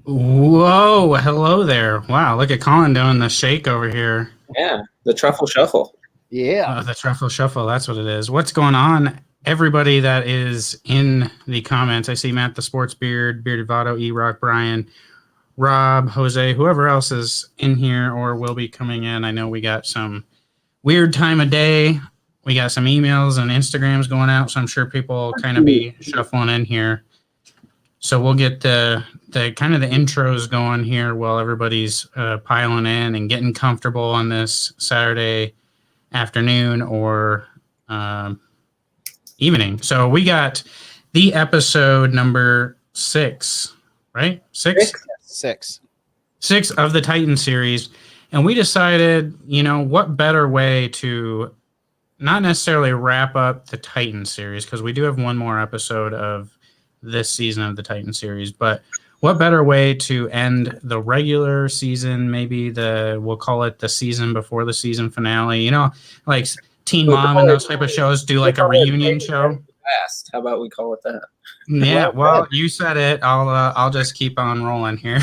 Whoa, hello there. Wow, look at Colin doing the shake over here. Yeah, the truffle shuffle. Yeah. The truffle shuffle, that's what it is. What's going on? Everybody that is in the comments, I see Matt the Sports Beard, Bearded Votto, E-Rock, Brian, Rob, Jose, whoever else is in here or will be coming in. I know we got some weird time of day. We got some emails and Instagrams going out, so I'm sure people will kind of be shuffling in here. So we'll get the kind of the intros going here while everybody's piling in and getting comfortable on this Saturday afternoon or evening. So we got the episode number 6, right? Six of the Titan series. And we decided, what better way to not necessarily wrap up the Titan series, because we do have one more episode of this season of the Titan series, but what better way to end the regular season? Maybe we'll call it the season before the season finale. Like Teen Mom and those type of shows do like a reunion show. Fast. How about we call it that? Yeah, well, you said it. I'll just keep on rolling here.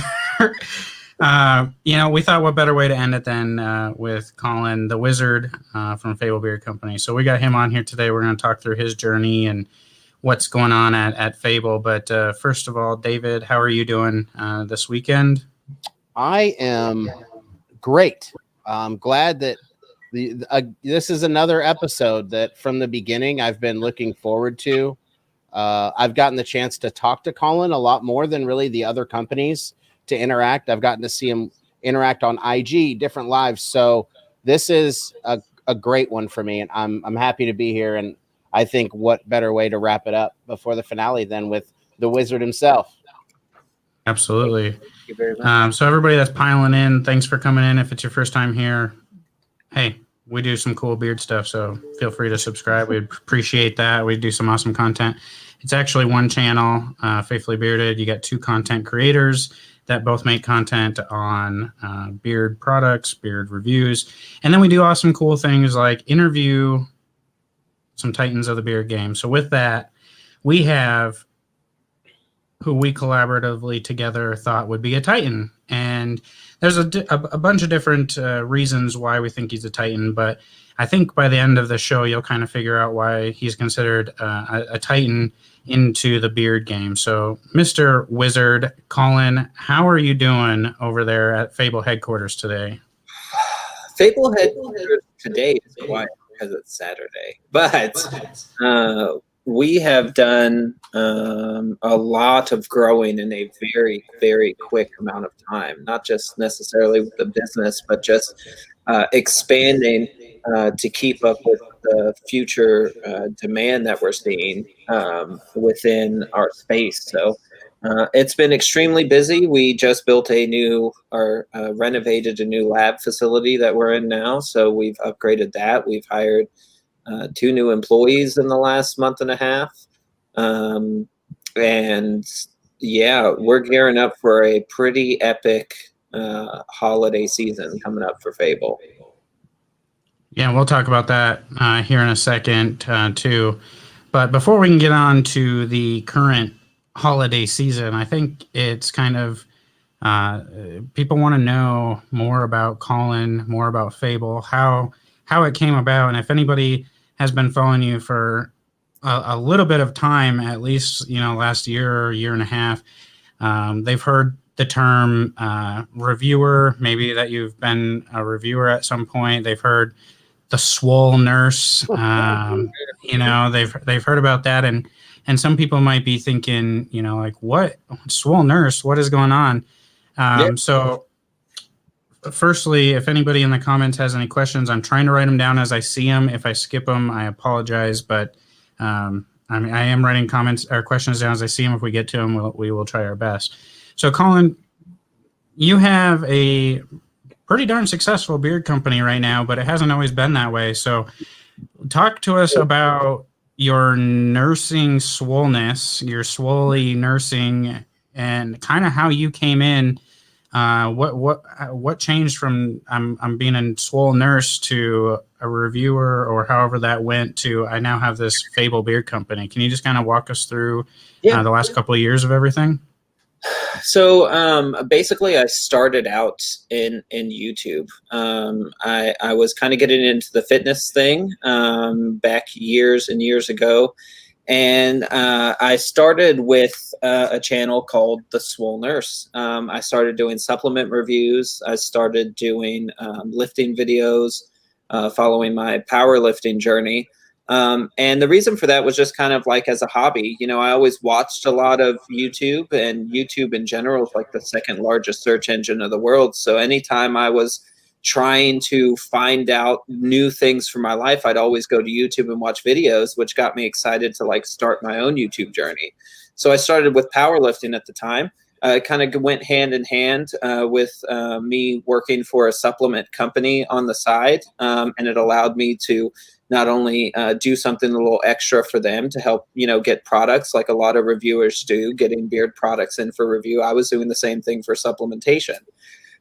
We thought what better way to end it than with Colin the Wizard from Fable Beard Company. So we got him on here today. We're going to talk through his journey and what's going on at Fable. But first of all, David, how are you doing this weekend? I am great. I'm glad that this is another episode that from the beginning I've been looking forward to. I've gotten the chance to talk to Colin a lot more than really the other companies to interact. I've gotten to see him interact on IG, different lives. So this is a great one for me, and I'm happy to be here. And I think what better way to wrap it up before the finale than with the Wizard himself. Absolutely. Thank you very much. So everybody that's piling in, thanks for coming in. If it's your first time here, hey, we do some cool beard stuff, so feel free to subscribe. We'd appreciate that. We do some awesome content. It's actually one channel, Faithfully Bearded. You got 2 content creators that both make content on beard products, beard reviews. And then we do awesome cool things like interview some Titans of the beard game. So with that, we have who we collaboratively together thought would be a Titan. And there's a bunch of different reasons why we think he's a Titan, but I think by the end of the show, you'll kind of figure out why he's considered a Titan into the beard game. So Mr. Wizard, Colin, how are you doing over there at Fable headquarters today? Fable headquarters today is quiet because it's Saturday, but we have done a lot of growing in a very, very quick amount of time, not just necessarily with the business, but just expanding to keep up with the future demand that we're seeing within our space. So it's been extremely busy. We just built renovated a new lab facility that we're in now. So we've upgraded that. We've hired 2 new employees in the last month and a half. And yeah, we're gearing up for a pretty epic holiday season coming up for Fable. Yeah, we'll talk about that here in a second too. But before we can get on to the current holiday season, I think it's kind of people want to know more about Colin, more about Fable, how it came about, and if anybody has been following you for a little bit of time, at least last year or year and a half, they've heard the term reviewer, maybe that you've been a reviewer at some point. They've heard the swole nurse. They've heard about that, and some people might be thinking, like, what swole nurse? What is going on? So, firstly, if anybody in the comments has any questions, I'm trying to write them down as I see them. If I skip them, I apologize, but I am writing comments or questions down as I see them. If we get to them, we will try our best. So, Colin, you have a pretty darn successful beard company right now, but it hasn't always been that way. So talk to us about your nursing swollenness, your swolly nursing, and kind of how you came in. What changed from I'm being a swole nurse to a reviewer, or however that went, to I now have this Fable beard company. Can you just kind of walk us through the last couple of years of everything? So basically, I started out in YouTube. I was kind of getting into the fitness thing back years and years ago, and I started with a channel called The Swole Nurse. I started doing supplement reviews. I started doing lifting videos, following my powerlifting journey. And the reason for that was just kind of like as a hobby. You know, I always watched a lot of YouTube, and YouTube in general is like the second largest search engine of the world. So anytime I was trying to find out new things for my life, I'd always go to YouTube and watch videos, which got me excited to like start my own YouTube journey. So I started with powerlifting at the time. It kind of went hand in hand with me working for a supplement company on the side, and it allowed me to not only do something a little extra for them to help, you know, get products like a lot of reviewers do, getting beard products in for review. I was doing the same thing for supplementation.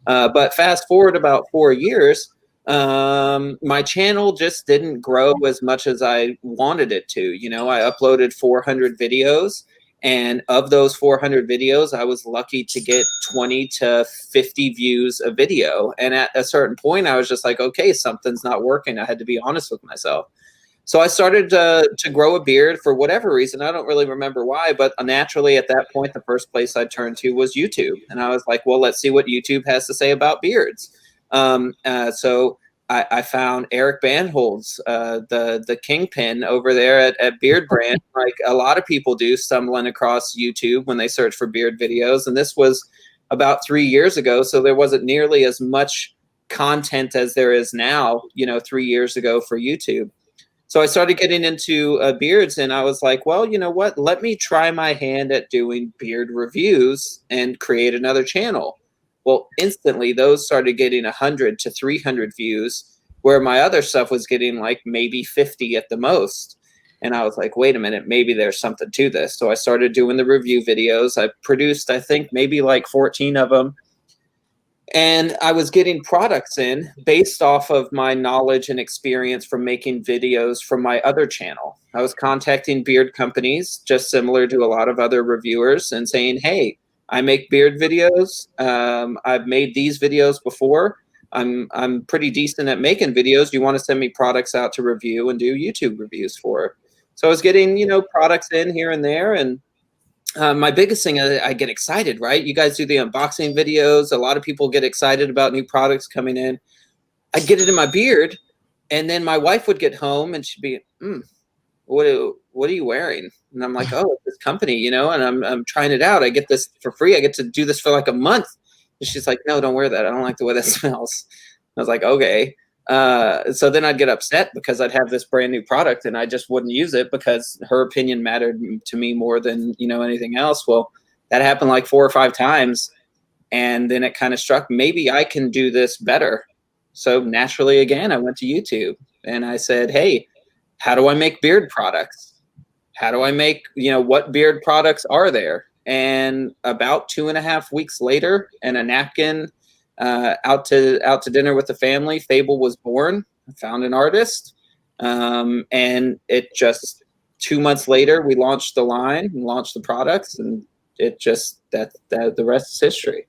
But fast forward about 4 years, my channel just didn't grow as much as I wanted it to. You know, I uploaded 400 videos, and of those 400 videos, I was lucky to get 20 to 50 views a video. And at a certain point, I was just like, okay, something's not working. I had to be honest with myself. So I started to grow a beard for whatever reason. I don't really remember why, but naturally at that point, the first place I turned to was YouTube. And I was like, well, let's see what YouTube has to say about beards. So I found Eric Bandholz, the kingpin over there at Beard Brand, like a lot of people do, stumbling across YouTube when they search for beard videos. And this was about 3 years ago, so there wasn't nearly as much content as there is now, you know, 3 years ago for YouTube. So I started getting into beards, and I was like, well, you know what? Let me try my hand at doing beard reviews and create another channel. Well, instantly those started getting 100 to 300 views, where my other stuff was getting like maybe 50 at the most. And I was like, wait a minute, maybe there's something to this. So I started doing the review videos. I produced, I think, maybe like 14 of them. And I was getting products in based off of my knowledge and experience from making videos from my other channel. I was contacting beard companies, just similar to a lot of other reviewers, and saying, hey, I make beard videos. I've made these videos before. I'm pretty decent at making videos. Do you want to send me products out to review and do YouTube reviews for? So I was getting, you know, products in here and there. And my biggest thing, I get excited, right? You guys do the unboxing videos. A lot of people get excited about new products coming in. I'd get it in my beard, and then my wife would get home and she'd be, what are you wearing? And I'm like, oh, it's this company, you know, and I'm trying it out. I get this for free. I get to do this for like a month. And she's like, no, don't wear that. I don't like the way that smells. I was like, okay. So then I'd get upset because I'd have this brand new product and I just wouldn't use it because her opinion mattered to me more than, you know, anything else. Well, that happened like 4 or 5 times. And then it kind of struck, maybe I can do this better. So naturally, again, I went to YouTube and I said, hey, how do I make beard products? How do I make, you know, what beard products are there? And about 2.5 weeks later, and a napkin, out to dinner with the family, FABLE was born. I found an artist, and it just 2 months later we launched the line and launched the products, and it just that the rest is history.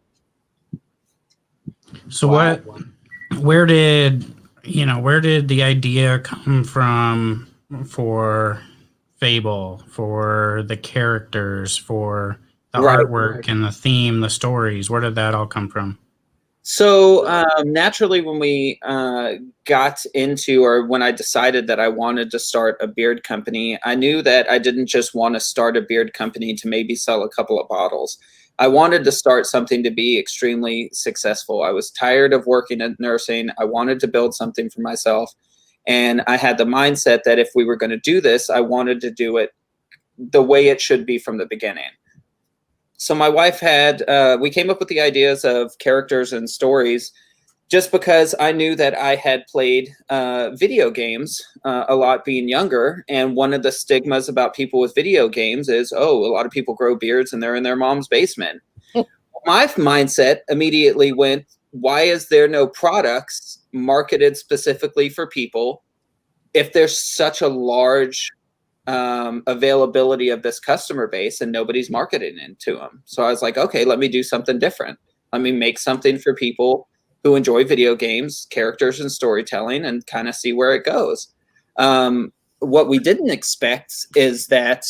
So where did the idea come from for FABLE, for the characters, for the artwork and the theme, the stories? Where did that all come from? So naturally, when we got into, or when I decided that I wanted to start a beard company, I knew that I didn't just want to start a beard company to maybe sell a couple of bottles. I wanted to start something to be extremely successful. I was tired of working at nursing. I wanted to build something for myself. And I had the mindset that if we were going to do this, I wanted to do it the way it should be from the beginning. So my wife we came up with the ideas of characters and stories just because I knew that I had played video games a lot being younger. And one of the stigmas about people with video games is, oh, a lot of people grow beards and they're in their mom's basement. My mindset immediately went, why is there no products marketed specifically for people if there's such a large availability of this customer base and nobody's marketing into them. So I was like, okay, let me do something different. Let me make something for people who enjoy video games, characters, and storytelling, and kind of see where it goes. What we didn't expect is that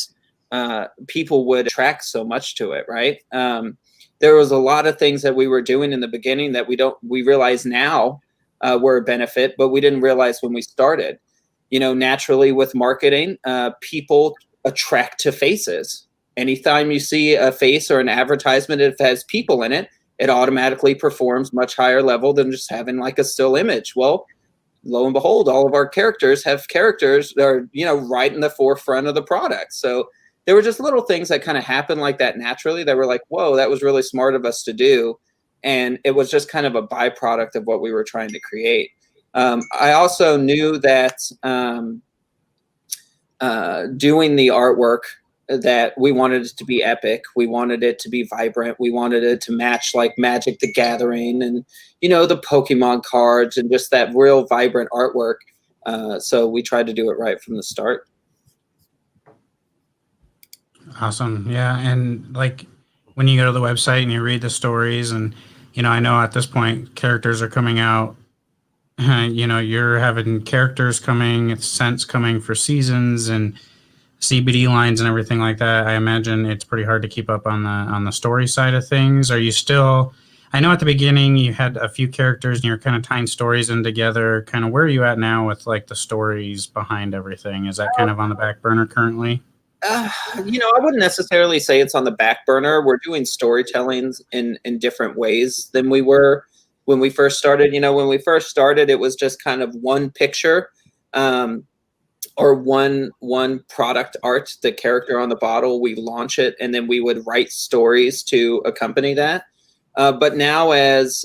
people would attract so much to it, right? There was a lot of things that we were doing in the beginning that we realize now were a benefit, but we didn't realize when we started. Naturally with marketing, people attract to faces. Anytime you see a face or an advertisement, if it has people in it, it automatically performs much higher level than just having like a still image. Well, lo and behold, all of our characters have characters that are, right in the forefront of the product. So there were just little things that kind of happened like that naturally that were like, whoa, that was really smart of us to do. And it was just kind of a byproduct of what we were trying to create. I also knew that doing the artwork, that we wanted it to be epic. We wanted it to be vibrant. We wanted it to match like Magic the Gathering and, the Pokemon cards and just that real vibrant artwork. So we tried to do it right from the start. Awesome. Yeah. And like when you go to the website and you read the stories and, I know at this point characters are coming out, you're having characters coming, scents coming for seasons and CBD lines and everything like that. I imagine it's pretty hard to keep up on the story side of things. Are you still, I know at the beginning you had a few characters and you're kind of tying stories in together. Kind of where are you at now with like the stories behind everything? Is that kind of on the back burner currently? I wouldn't necessarily say it's on the back burner. We're doing storytelling in different ways than we were when we first started. When we first started, it was just kind of one picture or one product art, the character on the bottle, we launch it, and then we would write stories to accompany that. But now as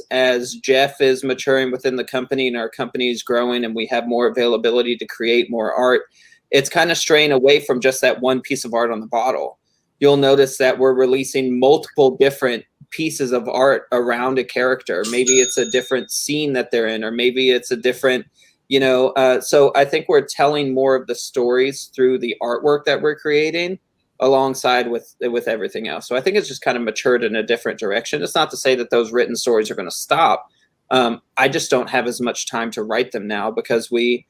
Jeff is maturing within the company and our company is growing and we have more availability to create more art, it's kind of straying away from just that one piece of art on the bottle. You'll notice that we're releasing multiple different pieces of art around a character. Maybe it's a different scene that they're in, or maybe it's a different, so I think we're telling more of the stories through the artwork that we're creating alongside with everything else. So I think it's just kind of matured in a different direction. It's not to say that those written stories are going to stop. I just don't have as much time to write them now because we,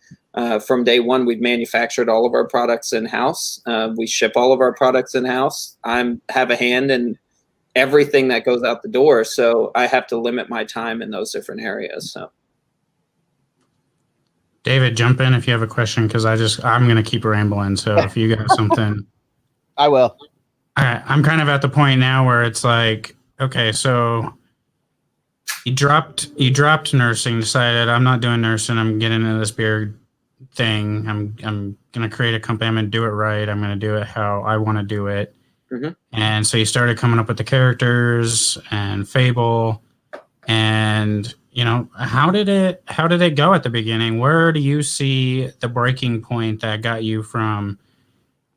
from day one, we've manufactured all of our products in-house. We ship all of our products in-house. I have a hand in everything that goes out the door. So I have to limit my time in those different areas. So. David, jump in if you have a question, because I'm going to keep rambling. So if you got something. I will. I'm kind of at the point now where it's like, okay, so you dropped nursing, decided I'm not doing nursing. I'm getting into this beard thing. I'm going to create a company. I'm going to do it right. I'm going to do it how I want to do it. Mm-hmm. And so you started coming up with the characters and FABLE, and how did it go at the beginning? Where do you see the breaking point that got you from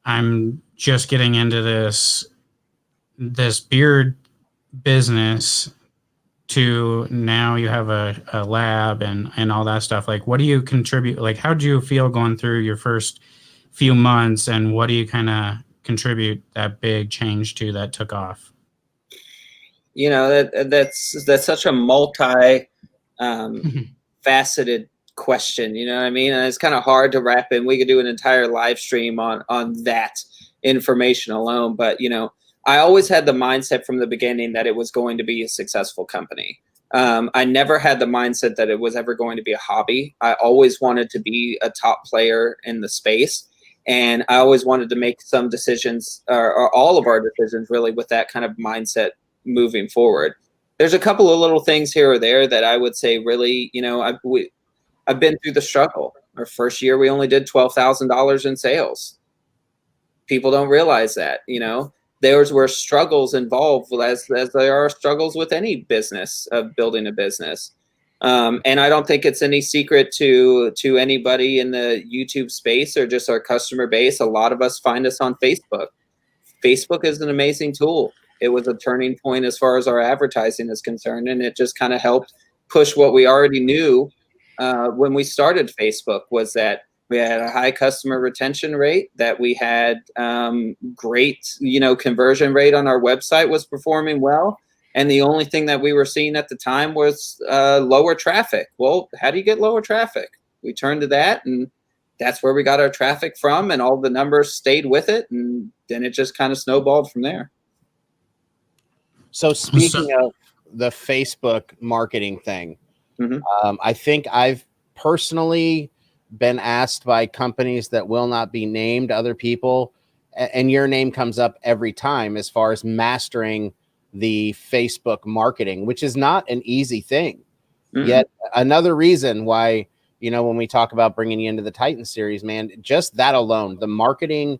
I'm just getting into this beard business to now you have a lab and all that stuff? Like, what do you contribute? Like, how do you feel going through your first few months, and what do you kind of contribute that big change to that took off? That's such a multi faceted question. You know what I mean? And it's kind of hard to wrap in. We could do an entire live stream on that information alone. But, I always had the mindset from the beginning that it was going to be a successful company. I never had the mindset that it was ever going to be a hobby. I always wanted to be a top player in the space. And I always wanted to make some decisions or all of our decisions really with that kind of mindset moving forward. There's a couple of little things here or there that I would say really, I've been through the struggle. Our first year, we only did $12,000 in sales. People don't realize that, there were struggles involved as there are struggles with any business of building a business. And I don't think it's any secret to anybody in the YouTube space or just our customer base. A lot of us find us on Facebook. Facebook is an amazing tool. It was a turning point as far as our advertising is concerned, and it just kind of helped push what we already knew when we started Facebook, was that We had a high customer retention rate, that we had great, conversion rate on our website was performing well. And the only thing that we were seeing at the time was lower traffic. Well, how do you get lower traffic? We turned to that, and that's where we got our traffic from, and all the numbers stayed with it. And then it just kind of snowballed from there. So speaking of the Facebook marketing thing, I think I've personally been asked by companies that will not be named, other people, and your name comes up every time as far as mastering the Facebook marketing, which is not an easy thing. Yet another reason why, when we talk about bringing you into the Titan series, man, just that alone, the marketing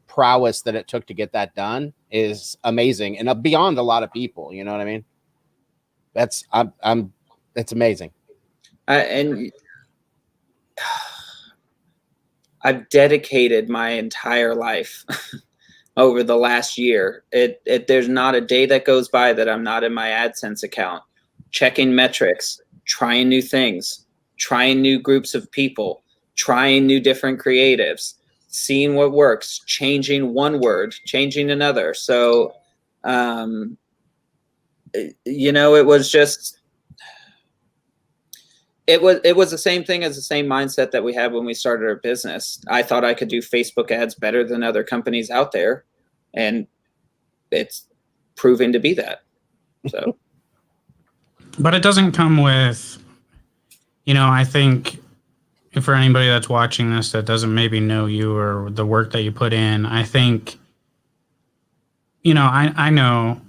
prowess that it took to get that done is amazing and beyond a lot of people. You know what I mean? That's amazing. And I've dedicated my entire life over the last year. There's not a day that goes by that I'm not in my AdSense account, checking metrics, trying new things, trying new groups of people, trying new different creatives, seeing what works, changing one word, changing another. So, it was just, it was the same thing as the same mindset that we had when we started our business. I thought I could do Facebook ads better than other companies out there, and it's proving to be that. So, but it doesn't come with, I think for anybody that's watching this that doesn't maybe know you or the work that you put in, I think, I know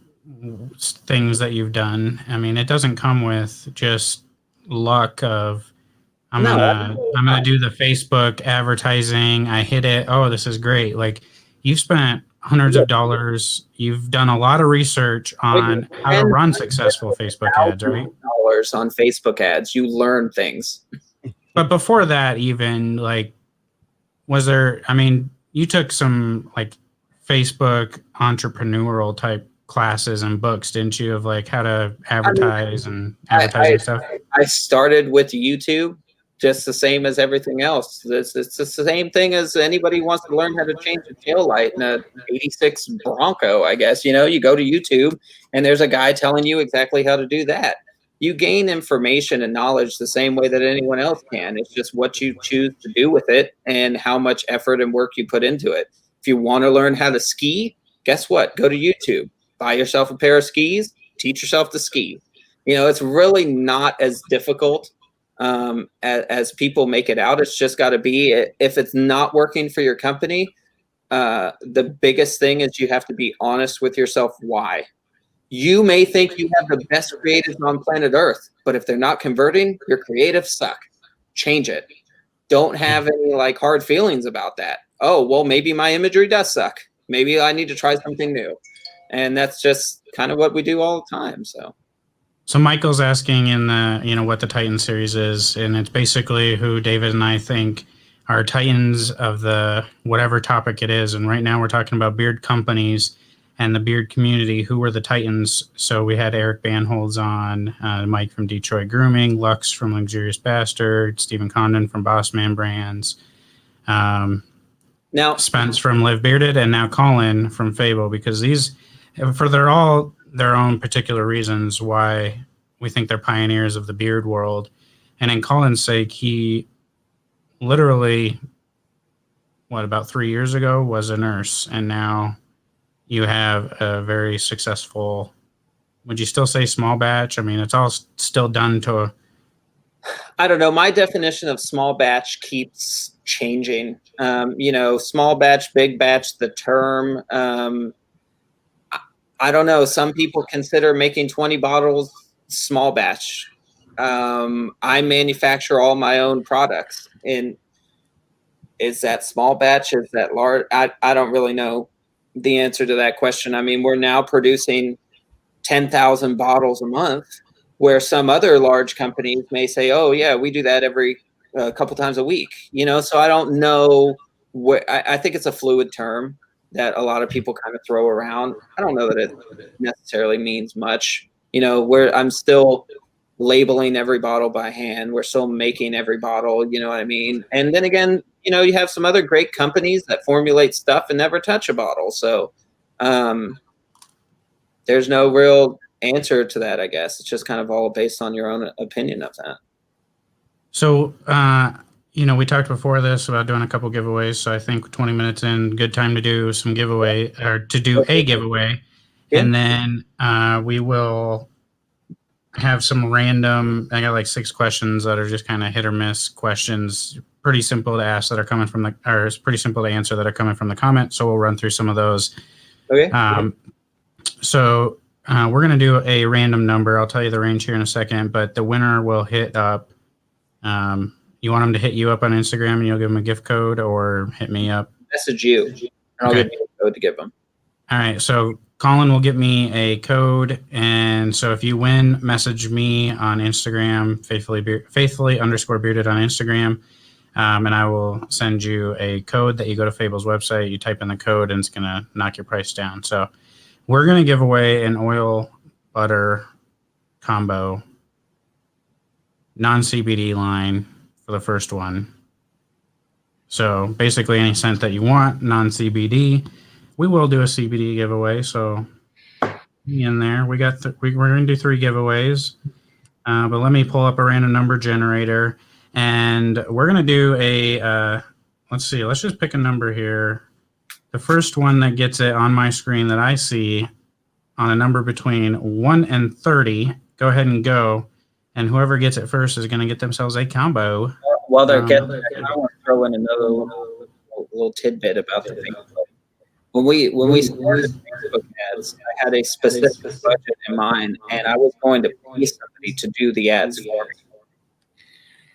things that you've done. I mean, it doesn't come with just luck of I'm gonna do the Facebook advertising. I hit it. Oh, this is great. Like, you've spent hundreds of dollars. You've done a lot of research on how to run successful Facebook ads, right? Dollars on Facebook ads. You learn things. But before that, even you took some Facebook entrepreneurial type classes and books, didn't you, of how to advertise and advertising stuff? I started with YouTube, just the same as everything else. It's the same thing as anybody wants to learn how to change a tail light in a 86 Bronco, I guess. You go to YouTube and there's a guy telling you exactly how to do that. You gain information and knowledge the same way that anyone else can. It's just what you choose to do with it and how much effort and work you put into it. If you want to learn how to ski, guess what? Go to YouTube. Buy yourself a pair of skis, teach yourself to ski. It's really not as difficult as people make it out. It's just got to be, if it's not working for your company, the biggest thing is you have to be honest with yourself. Why? You may think you have the best creatives on planet Earth, but if they're not converting, your creatives suck. Change it. Don't have any hard feelings about that. Oh, well, maybe my imagery does suck. Maybe I need to try something new. And that's just kind of what we do all the time. So Michael's asking in the, what the Titan series is, and it's basically who David and I think are Titans of the whatever topic it is. And right now we're talking about beard companies and the beard community. Who were the Titans? So we had Eric Banholz on, Mike from Detroit Grooming, Lux from Luxurious Bastard, Stephen Condon from Boss Man Brands, now Spence from Live Bearded, and now Colin from FABLE, because they're all their own particular reasons why we think they're pioneers of the beard world. And in Colin's sake, he literally, about 3 years ago was a nurse, and now you have a very successful, would you still say small batch? I mean, it's all still done to I don't know. My definition of small batch keeps changing. Small batch, big batch, the term, I don't know. Some people consider making 20 bottles small batch. I manufacture all my own products. And is that small batch? Is that large? I don't really know the answer to that question. I mean, we're now producing 10,000 bottles a month, where some other large companies may say, oh, yeah, we do that every couple times a week. So I don't know. I think it's a fluid term that a lot of people kind of throw around. I don't know that it necessarily means much, where I'm still labeling every bottle by hand. We're still making every bottle, you know what I mean? And then again, you know, you have some other great companies that formulate stuff and never touch a bottle. So there's no real answer to that, I guess. It's just kind of all based on your own opinion of that. So, you know, we talked before this about doing a couple giveaways. So I think 20 minutes in, good time to do some giveaway or to do a giveaway. Yeah. And then we will have some random, I got like 6 questions that are just kind of hit or miss questions, pretty simple to ask that are coming from or it's pretty simple to answer that are coming from the comment. So we'll run through some of those. Okay. So we're going to do a random number. I'll tell you the range here in a second, but the winner will hit up. You want them to hit you up on Instagram and you'll give them a gift code, or hit me up? Message you, and I'll give you a code to give them. All right. So Colin will get me a code. And so if you win, message me on Instagram, faithfully_bearded on Instagram. And I will send you a code that you go to Fable's website, you type in the code, and it's going to knock your price down. So we're going to give away an oil butter combo non-CBD line for the first one. So basically any scent that you want, non-CBD. We will do a CBD giveaway, so in there. We got we're going to do 3 giveaways. But let me pull up a random number generator, and we're going to do a let's see. Let's just pick a number here. The first one that gets it on my screen that I see on a number between 1 and 30, go ahead and go. And whoever gets it first is going to get themselves a combo. While they're getting there, I want to throw in another little tidbit about the thing. When we started Facebook ads, I had a specific budget in mind, and I was going to pay somebody to do the ads for me.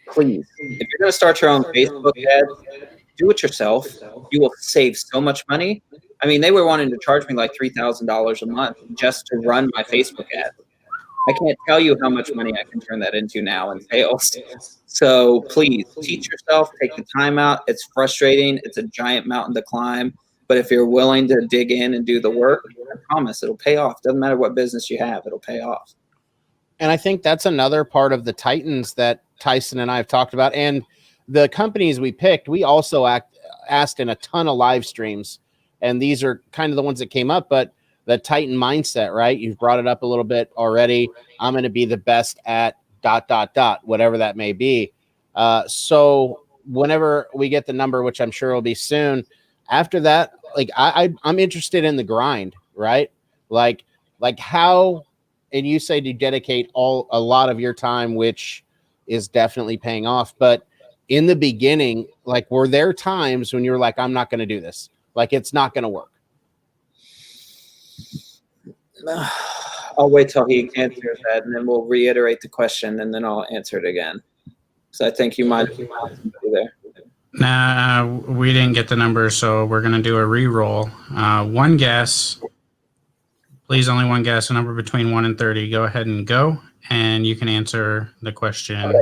Please, if you're going to start your own Facebook ads, do it yourself. You will save so much money. I mean, they were wanting to charge me like $3,000 a month just to run my Facebook ad. I can't tell you how much money I can turn that into now in sales. So please teach yourself, take the time out. It's frustrating. It's a giant mountain to climb. But if you're willing to dig in and do the work, I promise it'll pay off. Doesn't matter what business you have, it'll pay off. And I think that's another part of the Titans that Tyson and I have talked about. And the companies we picked, we also asked in a ton of live streams. And these are kind of the ones that came up. But the Titan mindset, right? You've brought it up a little bit already. I'm going to be the best at ... whatever that may be. So whenever we get the number, which I'm sure will be soon, after that, like I'm interested in the grind, right? Like how, and you say to dedicate a lot of your time, which is definitely paying off. But in the beginning, like, were there times when you were like, I'm not going to do this? Like, it's not going to work. I'll wait till he answers that, and then we'll reiterate the question, and then I'll answer it again. So I think you might be there. Nah, we didn't get the number, so we're going to do a re-roll. One guess. Please, only one guess. A number between 1 and 30. Go ahead and go, and you can answer the question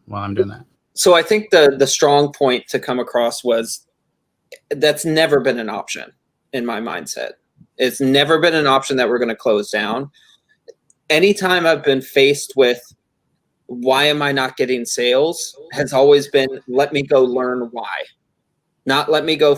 while I'm doing that. So I think the strong point to come across was that's never been an option in my mindset. It's never been an option that we're going to close down. Anytime I've been faced with why am I not getting sales has always been, let me go learn why. Not let me go,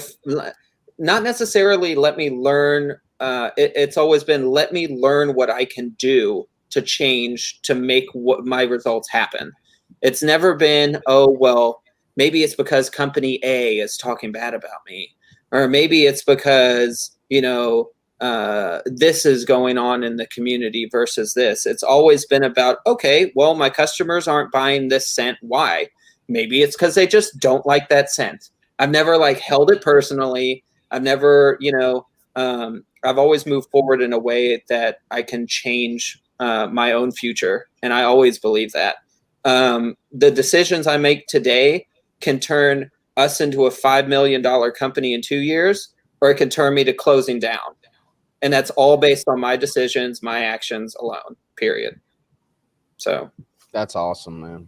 not necessarily let me learn. It's always been, let me learn what I can do to change, to make what my results happen. It's never been, oh, well, maybe it's because company A is talking bad about me, or maybe it's because, you know, this is going on in the community versus this. It's always been about, okay, well, my customers aren't buying this scent. Why? Maybe it's because they just don't like that scent. I've never like held it personally. I've never, you know, I've always moved forward in a way that I can change my own future. And I always believe that. The decisions I make today can turn us into a $5 million company in 2 years, or it can turn me to closing down. And that's all based on my decisions, my actions alone, period. So that's awesome, man.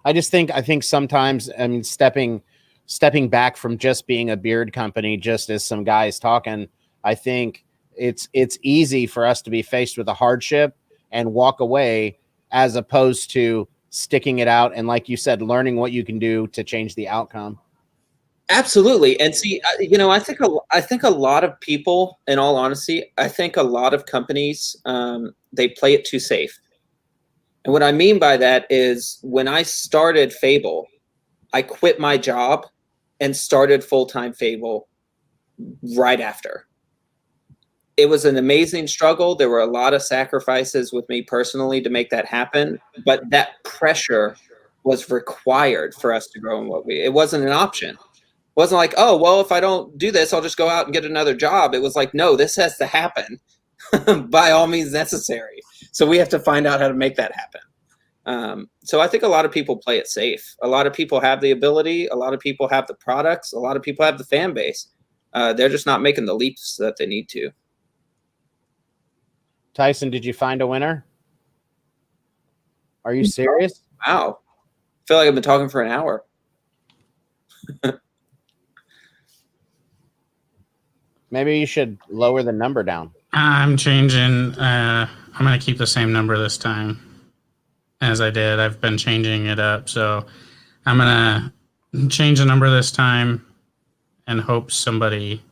I think sometimes, I mean, stepping back from just being a beard company, just as some guys talking, I think it's easy for us to be faced with a hardship and walk away as opposed to sticking it out and, like you said, learning what you can do to change the outcome. Absolutely. And see, I think a lot of people, in all honesty, I think a lot of companies, they play it too safe. And what I mean by that is when I started FABLE, I quit my job and started full-time FABLE right after. It was an amazing struggle. There were a lot of sacrifices with me personally to make that happen, but that pressure was required for us to grow in it wasn't an option. It wasn't like, oh, well, if I don't do this, I'll just go out and get another job. It was like, no, this has to happen by all means necessary. So we have to find out how to make that happen. So I think a lot of people play it safe. A lot of people have the ability. A lot of people have the products. A lot of people have the fan base. They're just not making the leaps that they need to. Tyson, did you find a winner? Are you serious? Wow. I feel like I've been talking for an hour. Maybe you should lower the number down. I'm changing. I'm going to keep the same number this time as I did. I've been changing it up. So I'm going to change the number this time and hope somebody.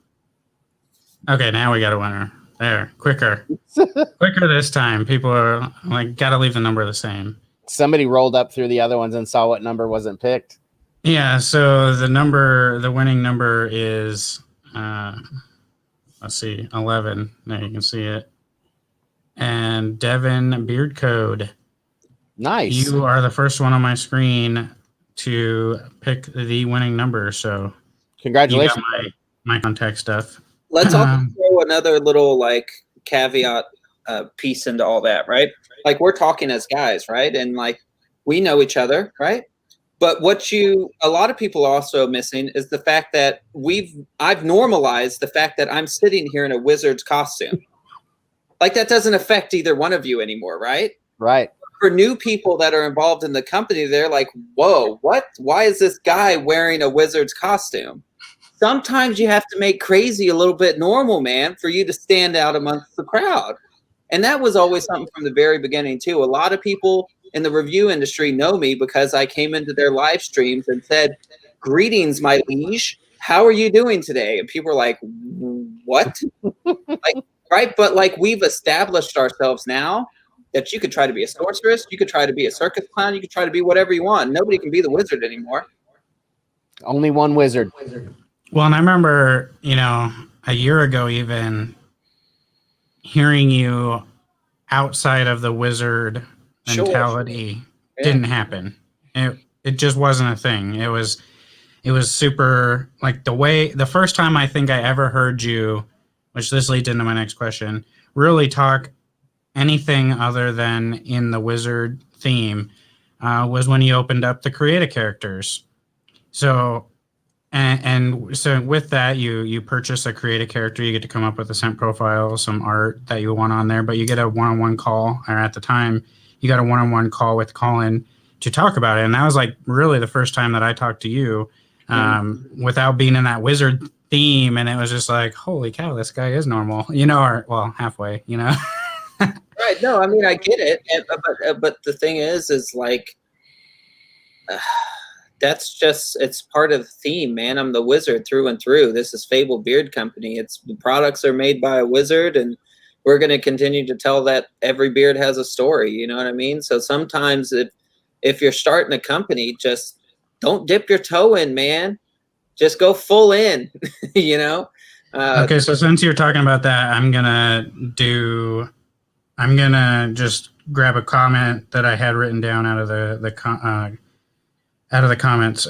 Okay, now we got a winner. There, quicker. Quicker this time. People are like, got to leave the number the same. Somebody rolled up through the other ones and saw what number wasn't picked. Yeah, so the winning number is, let's see, 11. There, you can see it. And Devin Beard Code. Nice. You are the first one on my screen to pick the winning number. So congratulations. You got my contact stuff. Let's also throw another little like caveat piece into all that, right? Like we're talking as guys, right? And like we know each other, right? But a lot of people are also missing is the fact that I've normalized the fact that I'm sitting here in a wizard's costume. Like that doesn't affect either one of you anymore, right? Right. For new people that are involved in the company, they're like, whoa, what? Why is this guy wearing a wizard's costume? Sometimes you have to make crazy a little bit normal, man, for you to stand out amongst the crowd. And that was always something from the very beginning, too. A lot of people in the review industry know me because I came into their live streams and said, greetings, my liege. How are you doing today? And people are like, what? Like, right? But like we've established ourselves now that you could try to be a sorceress. You could try to be a circus clown. You could try to be whatever you want. Nobody can be the wizard anymore. Only one wizard. Well, and I remember, a year ago even hearing you outside of the wizard mentality didn't happen. It just wasn't a thing. It was super like the first time I think I ever heard you, which this leads into my next question, really talk anything other than in the wizard theme was when you opened up the create a characters. So and so with that, you purchase a create a character, you get to come up with a scent profile, some art that you want on there, but you get a one-on-one call, or at the time, you got a one-on-one call with Colin to talk about it. And that was like really the first time that I talked to you without being in that wizard theme. And it was just like, holy cow, this guy is normal, or well, halfway, Right. No, I mean, I get it. But the thing is like, that's just, it's part of the theme, man. I'm the wizard through and through. This is Fable Beard Company. The products are made by a wizard, and we're going to continue to tell that every beard has a story. You know what I mean? So sometimes if you're starting a company, just don't dip your toe in, man. Just go full in, Okay, so since you're talking about that, I'm gonna just grab a comment that I had written down out of the comments.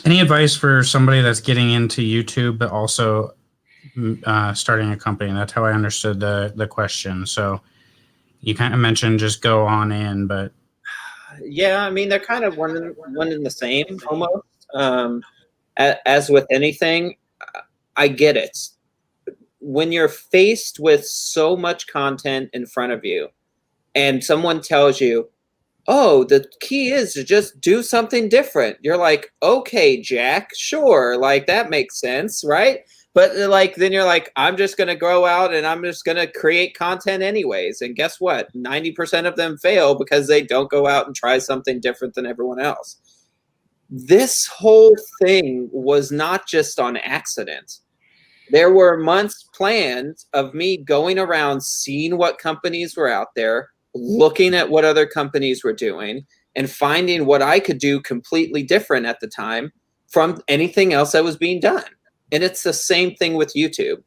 Any advice for somebody that's getting into YouTube but also starting a company? That's how I understood the question. So you kind of mentioned just go on in, but yeah, I mean they're kind of one and the same almost. As with anything, I get it. When you're faced with so much content in front of you, and someone tells you, oh, the key is to just do something different. You're like, okay, Jack, sure. Like that makes sense, right? But like, then you're like, I'm just going to go out and I'm just going to create content anyways. And guess what? 90% of them fail because they don't go out and try something different than everyone else. This whole thing was not just on accident. There were months planned of me going around, seeing what companies were out there, looking at what other companies were doing, and finding what I could do completely different at the time from anything else that was being done. And it's the same thing with YouTube.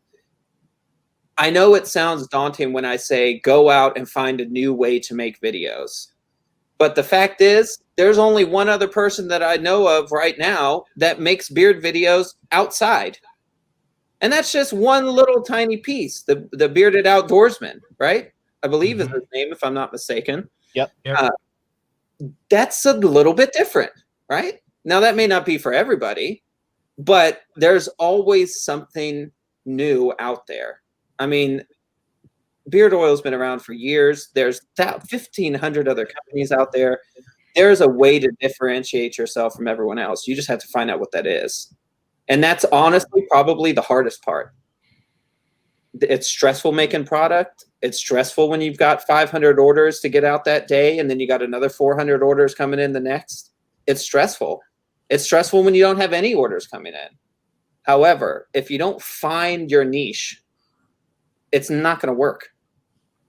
I know it sounds daunting when I say go out and find a new way to make videos. But the fact is, there's only one other person that I know of right now that makes beard videos outside. And that's just one little tiny piece, the bearded outdoorsman, right? I believe is his name, if I'm not mistaken. Yep. That's a little bit different, right? Now, that may not be for everybody, but there's always something new out there. I mean, beard oil's been around for years. There's 1,500 other companies out there. There's a way to differentiate yourself from everyone else. You just have to find out what that is. And that's honestly probably the hardest part. It's stressful making product. It's stressful when you've got 500 orders to get out that day, and then you got another 400 orders coming in the next. It's stressful. It's stressful when you don't have any orders coming in. However, if you don't find your niche, it's not going to work.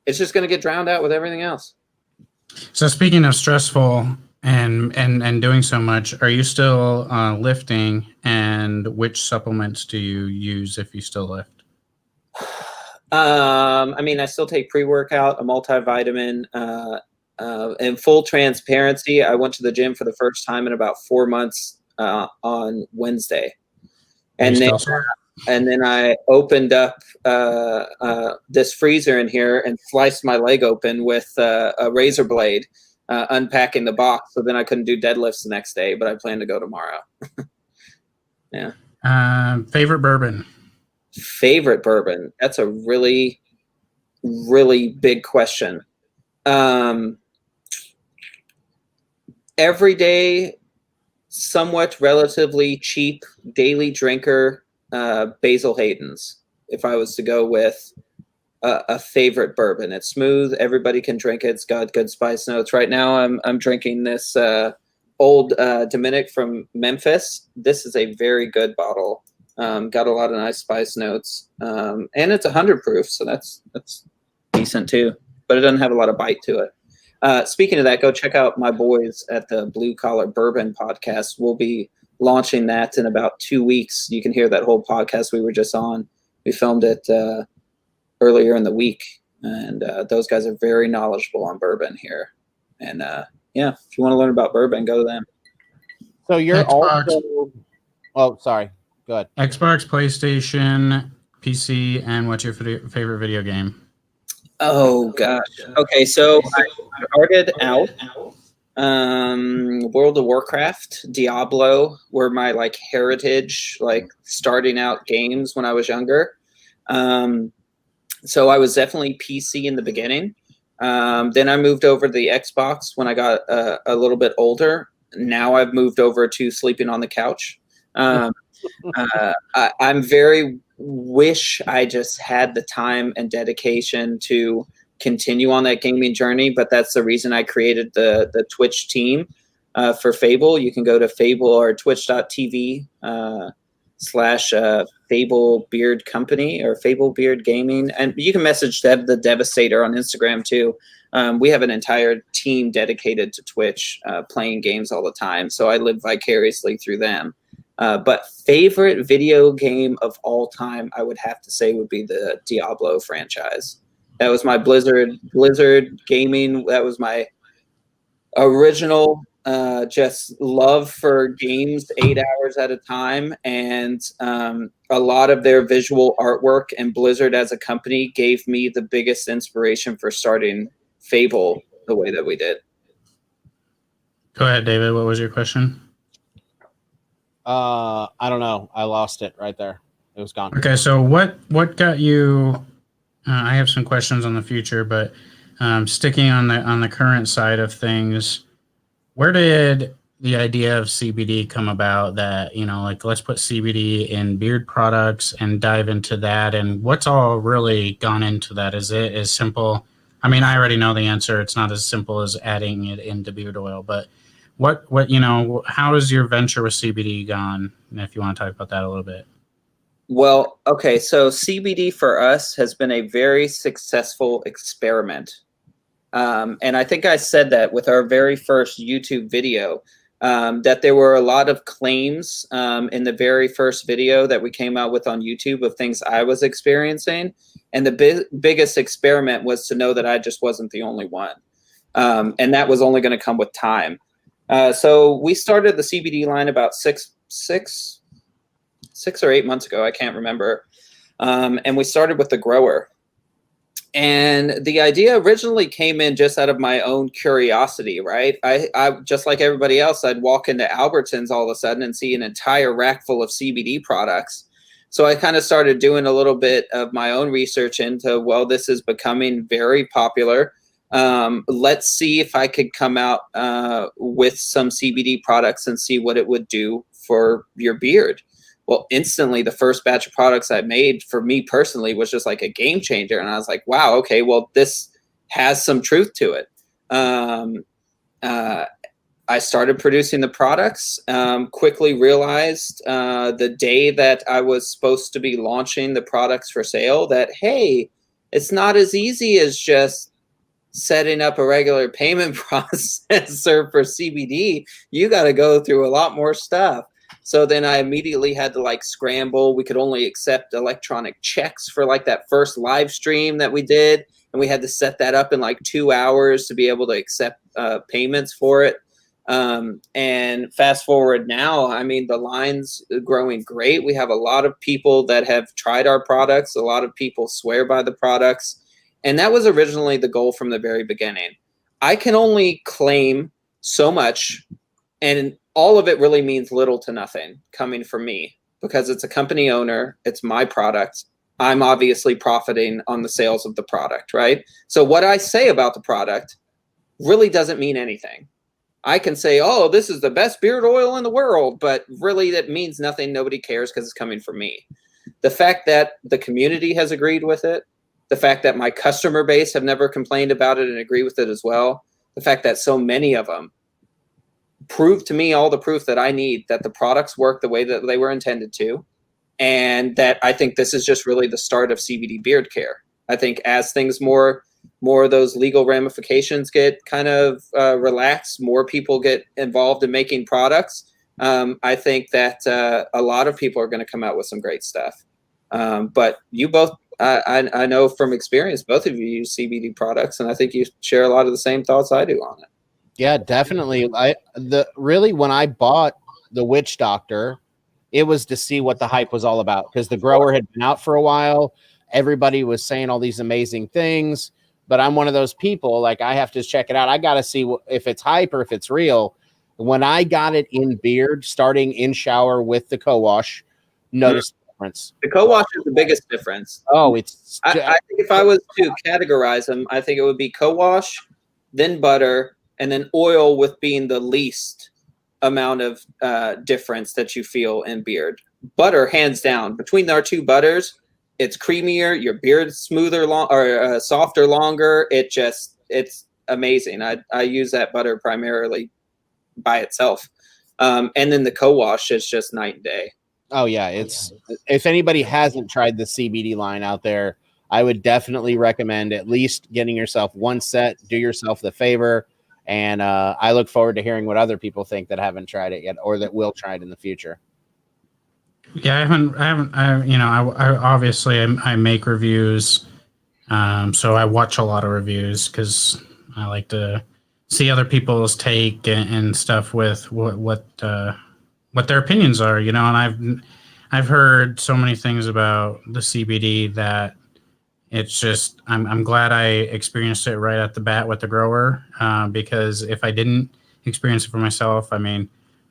It's just going to get drowned out with everything else. So speaking of stressful and doing so much, are you still lifting, and which supplements do you use if you still lift? I mean, I still take pre-workout, a multivitamin. In full transparency, I went to the gym for the first time in about 4 months on Wednesday. And then I opened up this freezer in here and sliced my leg open with a razor blade, unpacking the box. So then I couldn't do deadlifts the next day, but I plan to go tomorrow. Yeah. Favorite bourbon? Favorite bourbon? That's a really, really big question. Everyday, somewhat relatively cheap daily drinker, Basil Hayden's. If I was to go with a favorite bourbon, it's smooth. Everybody can drink it. It's got good spice notes. Right now, I'm drinking this old Dominic from Memphis. This is a very good bottle. Got a lot of nice spice notes, and it's 100 proof, so that's decent too. But it doesn't have a lot of bite to it. Speaking of that, go check out my boys at the Blue Collar Bourbon podcast. We'll be launching that in about 2 weeks. You can hear that whole podcast we were just on. We filmed it earlier in the week, and those guys are very knowledgeable on bourbon here. And yeah, if you want to learn about bourbon, go to them. So you're Xbox. also. Oh, sorry. Go ahead. Xbox, PlayStation, PC, and what's your favorite video game? Oh gosh. Okay, so I started out World of Warcraft, Diablo were my like heritage, like starting out games when I was younger. So I was definitely PC in the beginning. Then I moved over to the Xbox when I got a little bit older. Now I've moved over to sleeping on the couch. I'm very wish I just had the time and dedication to continue on that gaming journey, but that's the reason I created the Twitch team for Fable. You can go to Fable or twitch.tv / Fable Beard Company or Fable Beard Gaming, and you can message Deb the Devastator on Instagram too. We have an entire team dedicated to Twitch, playing games all the time, so I live vicariously through them. But favorite video game of all time, I would have to say, would be the Diablo franchise. That was my Blizzard gaming. That was my original just love for games 8 hours at a time. And a lot of their visual artwork and Blizzard as a company gave me the biggest inspiration for starting Fable the way that we did. Go ahead, David. What was your question? I don't know. I lost it right there. It was gone. Okay, so what got you? I have some questions on the future, but sticking on the current side of things, where did the idea of CBD come about, that, you know, like, let's put CBD in beard products and dive into that? And what's all really gone into that? Is it as simple? I mean, I already know the answer. It's not as simple as adding it into beard oil, but you know, how has your venture with CBD gone? And if you want to talk about that a little bit. Well, okay, so CBD for us has been a very successful experiment. And I think I said that with our very first YouTube video, that there were a lot of claims in the very first video that we came out with on YouTube of things I was experiencing. And the biggest experiment was to know that I just wasn't the only one. And that was only going to come with time. So we started the CBD line about six or 8 months ago. I can't remember. And we started with the grower. And the idea originally came in just out of my own curiosity, right? I just like everybody else, I'd walk into Albertsons all of a sudden and see an entire rack full of CBD products. So I kind of started doing a little bit of my own research into, well, this is becoming very popular. Let's see if I could come out with some CBD products and see what it would do for your beard. Well, instantly, the first batch of products I made for me personally was just like a game changer. And I was like, wow, okay, well, this has some truth to it. I started producing the products, quickly realized the day that I was supposed to be launching the products for sale that, hey, it's not as easy as just setting up a regular payment processor for CBD. You got to go through a lot more stuff. So then I immediately had to like scramble. We could only accept electronic checks for like that first live stream that we did. And we had to set that up in like 2 hours to be able to accept payments for it. And fast forward now, I mean, the line's growing great. We have a lot of people that have tried our products. A lot of people swear by the products. And that was originally the goal from the very beginning. I can only claim so much, and all of it really means little to nothing coming from me because it's a company owner. It's my product. I'm obviously profiting on the sales of the product, right? So what I say about the product really doesn't mean anything. I can say, oh, this is the best beard oil in the world, but really that means nothing. Nobody cares because it's coming from me. The fact that the community has agreed with it, the fact that my customer base have never complained about it and agree with it as well, the fact that so many of them prove to me all the proof that I need that the products work the way that they were intended to, and that I think this is just really the start of CBD beard care. I think as things more of those legal ramifications get kind of relaxed, more people get involved in making products. I think that a lot of people are going to come out with some great stuff. But you both, I know from experience, both of you use CBD products, and I think you share a lot of the same thoughts I do on it. Yeah, definitely. Really when I bought the Witch Doctor, it was to see what the hype was all about because the grower had been out for a while. Everybody was saying all these amazing things, but I'm one of those people, like I have to check it out. I got to see if it's hype or if it's real. When I got it in beard, starting in shower with the co-wash, noticed the difference. The co-wash is the biggest difference. Oh, I think if I was to categorize them, I think it would be co-wash, then butter, and then oil with being the least amount of difference that you feel in beard. Butter, hands down. Between our two butters, it's creamier, your beard's smoother, softer, longer. It's amazing. I use that butter primarily by itself. And then the co-wash is just night and day. Oh yeah, if anybody hasn't tried the CBD line out there, I would definitely recommend at least getting yourself one set. Do yourself the favor. And I look forward to hearing what other people think that haven't tried it yet or that will try it in the future. Yeah, I obviously I make reviews. So I watch a lot of reviews because I like to see other people's take and stuff with what their opinions are, you know, and I've heard so many things about the CBD that it's just, I'm glad I experienced it right at the bat with the grower, because if I didn't experience it for myself, I don't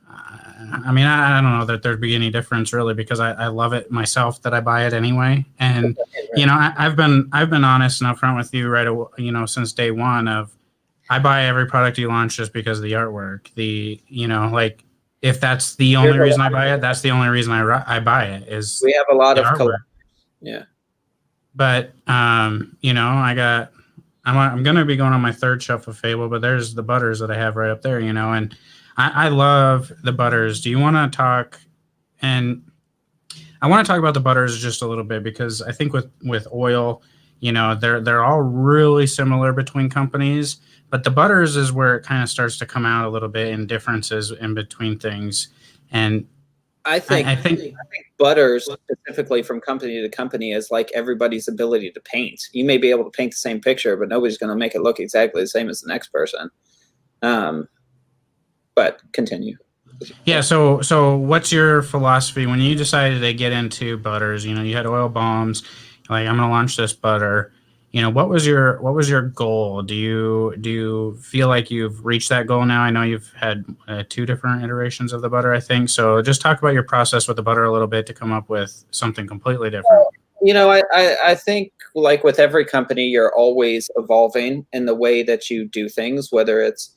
know that there'd be any difference really, because I love it myself that I buy it anyway. And, you know, I've been honest and upfront with you right away, you know, since day one of, I buy every product you launch just because of the artwork. Like if that's the only reason I buy it, that's the only reason I buy it is We have a lot the of artwork. Yeah. But I'm gonna be going on my third shelf of Fable, but there's the butters that I have right up there, and I love the butters. Do you want to talk? And I want to talk about the butters just a little bit because I think with oil, they're all really similar between companies, but the butters is where it kind of starts to come out a little bit in differences in between things. And I think butters specifically from company to company is like everybody's ability to paint. You may be able to paint the same picture, but nobody's going to make it look exactly the same as the next person. But continue. Yeah. So what's your philosophy when you decided to get into butters? You had oil bombs, like I'm going to launch this butter. What was your goal? Do you feel like you've reached that goal now? I know you've had 2 different iterations of the butter, I think. So just talk about your process with the butter a little bit to come up with something completely different. I think like with every company, you're always evolving in the way that you do things, whether it's